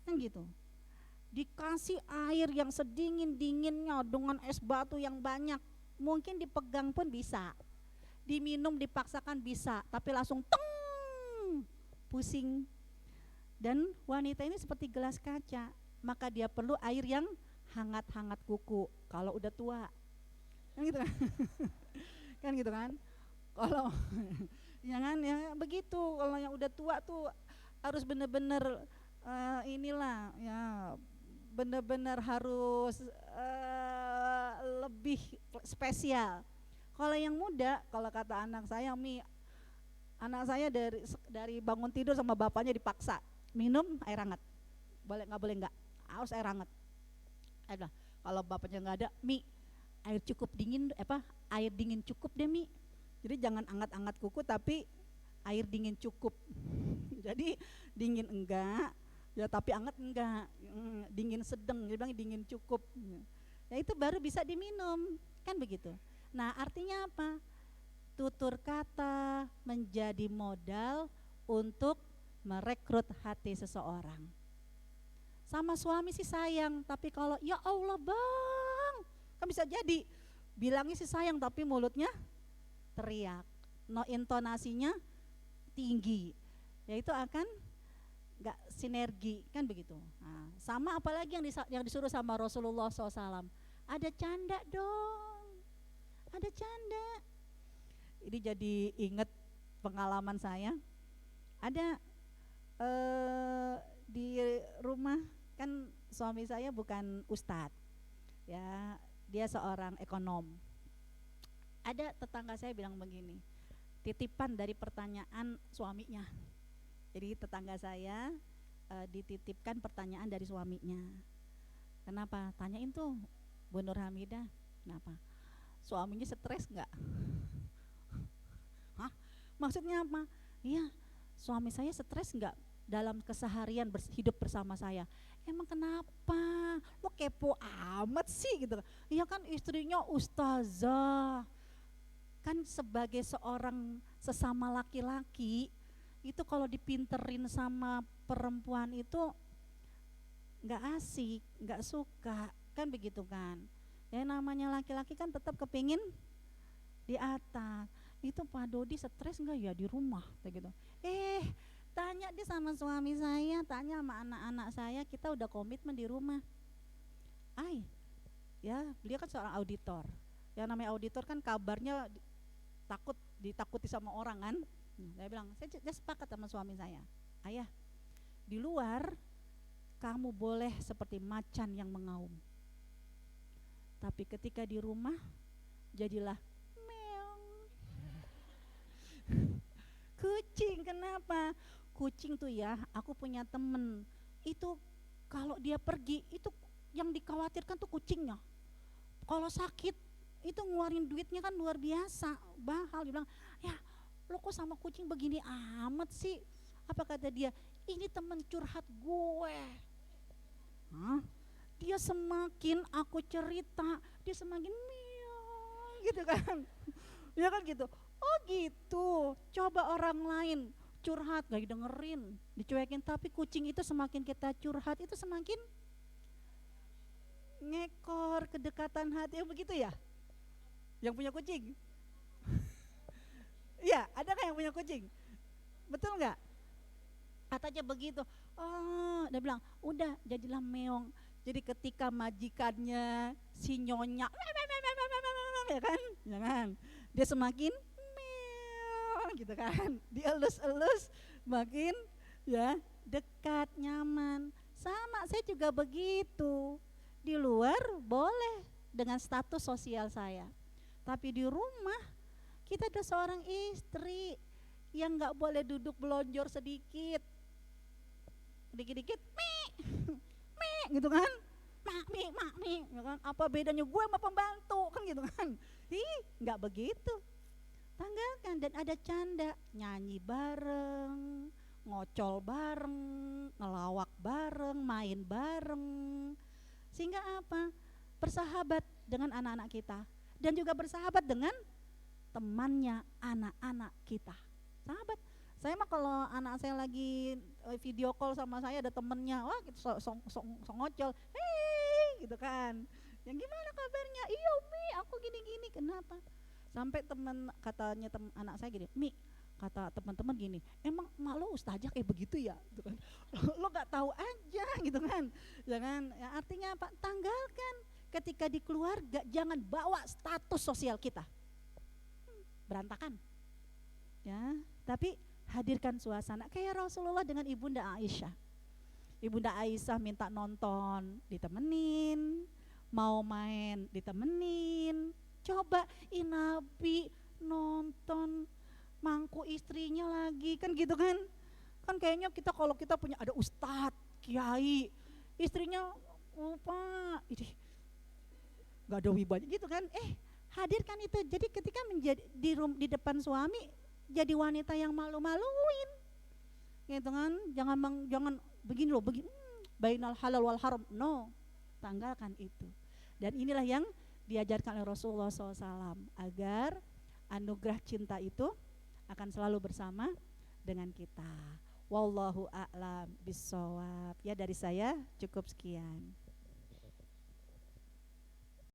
kan gitu. Dikasih air yang sedingin-dinginnya dengan es batu yang banyak, mungkin dipegang pun bisa, diminum dipaksakan bisa, tapi langsung teng, pusing. Dan wanita ini seperti gelas kaca, maka dia perlu air yang hangat-hangat kuku kalau udah tua, kan gitu kan? Kan gitu kan? Kalau jangan ya begitu, kalau yang udah tua tuh harus bener-bener inilah ya, benar-benar harus lebih spesial. Kalau yang muda, kalau kata anak saya, anak saya dari bangun tidur sama bapaknya dipaksa minum air hangat, boleh nggak, harus air hangat. Ada, kalau bapaknya nggak ada, air cukup dingin, air dingin cukup deh jadi jangan hangat-hangat kuku tapi air dingin cukup. Jadi dingin enggak ya, tapi hangat enggak, dingin sedang, dia bilang dingin cukup. Ya itu baru bisa diminum, kan begitu. Nah artinya apa? Tutur kata menjadi modal untuk merekrut hati seseorang. Sama suami sih sayang, tapi kalau ya Allah bang, kan bisa jadi bilangnya sih sayang tapi mulutnya teriak, intonasinya tinggi, ya itu akan nggak sinergi, kan begitu. Nah, sama apalagi yang disuruh sama Rasulullah SAW, ada canda dong, ada canda. Ini jadi inget pengalaman saya, ada di rumah, kan suami saya bukan ustadz ya, dia seorang ekonom. Ada tetangga saya bilang begini, titipan dari pertanyaan suaminya. Jadi tetangga saya dititipkan pertanyaan dari suaminya. Kenapa? Tanyain tuh Bu Nur Hamidah, kenapa? Suaminya stres nggak? Hah? Maksudnya apa? Iya, suami saya stres nggak dalam keseharian hidup bersama saya? Emang kenapa? Lo kepo amat sih gitu. Iya kan istrinya ustazah. Kan sebagai seorang sesama laki-laki itu kalau dipinterin sama perempuan itu nggak asik, nggak suka, kan begitu kan? Ya namanya laki-laki kan tetap kepingin di atas. Itu Pak Dodi stres nggak ya di rumah, kayak gitu. Tanya dia sama suami saya, tanya sama anak-anak saya, kita udah komitmen di rumah. Ya beliau kan seorang auditor. Yang namanya auditor kan kabarnya ditakuti sama orang kan. Saya bilang, saya sepakat sama suami saya, ayah, di luar kamu boleh seperti macan yang mengaum, tapi ketika di rumah jadilah meong. Kucing. Kenapa? Kucing tuh ya, aku punya temen itu kalau dia pergi itu yang dikhawatirkan tuh kucingnya. Kalau sakit itu ngeluarin duitnya kan luar biasa mahal. Dia bilang, ya lo kok sama kucing begini amat sih? Apa kata dia? Ini temen curhat gue. Dia semakin aku cerita, dia semakin meong gitu kan. Ya kan gitu. Oh gitu. Coba orang lain curhat gak dengerin, dicuekin, tapi kucing itu semakin kita curhat itu semakin ngekor, kedekatan hati, begitu ya? Yang punya kucing? Iya, ada kan yang punya kucing? Betul nggak? Katanya begitu. Oh, dia bilang, udah jadilah meong. Jadi ketika majikannya si nyonya ya kan, jangan dia semakin gitu kan, dielus-elus makin ya dekat, nyaman. Sama saya juga begitu. Di luar boleh dengan status sosial saya, tapi di rumah kita ada seorang istri yang nggak boleh duduk belonjor sedikit, dikit-dikit gitu kan, mak mi ya kan, apa bedanya gue sama pembantu kan gitu kan. Nggak begitu, tanggalkan. Dan ada canda, nyanyi bareng, ngocol bareng, ngelawak bareng, main bareng, sehingga apa, bersahabat dengan anak-anak kita dan juga bersahabat dengan temannya anak-anak kita. Sahabat, saya mah kalau anak saya lagi video call sama saya, ada temennya, wah gitu so ngocol, hei gitu kan, yang gimana kabarnya, iya Mi aku gini-gini, kenapa, sampai katanya anak saya gini, Mi kata teman-teman gini, emang malu ustazah kayak begitu ya gitu kan. Lo gak tahu aja gitu kan, jangan ya, artinya apa, tanggalkan. Ketika di keluarga jangan bawa status sosial kita berantakan ya, tapi hadirkan suasana kayak Rasulullah dengan Ibunda Aisyah. Ibunda Aisyah minta nonton, ditemenin, mau main ditemenin. Coba Nabi nonton mangku istrinya lagi kan gitu kan. Kan kayaknya kita kalau kita punya ada ustadz, kiai, istrinya lupa, ini gak ada wibanya gitu kan. Hadirkan itu. Jadi ketika menjadi di depan suami jadi wanita yang malu-maluin gitu kan. Jangan begini loh, begini bainal halal wal haram, no, tanggalkan itu. Dan inilah yang diajarkan oleh Rasulullah SAW, agar anugerah cinta itu akan selalu bersama dengan kita. Wallahu a'lam bissawab. Ya, dari saya cukup sekian.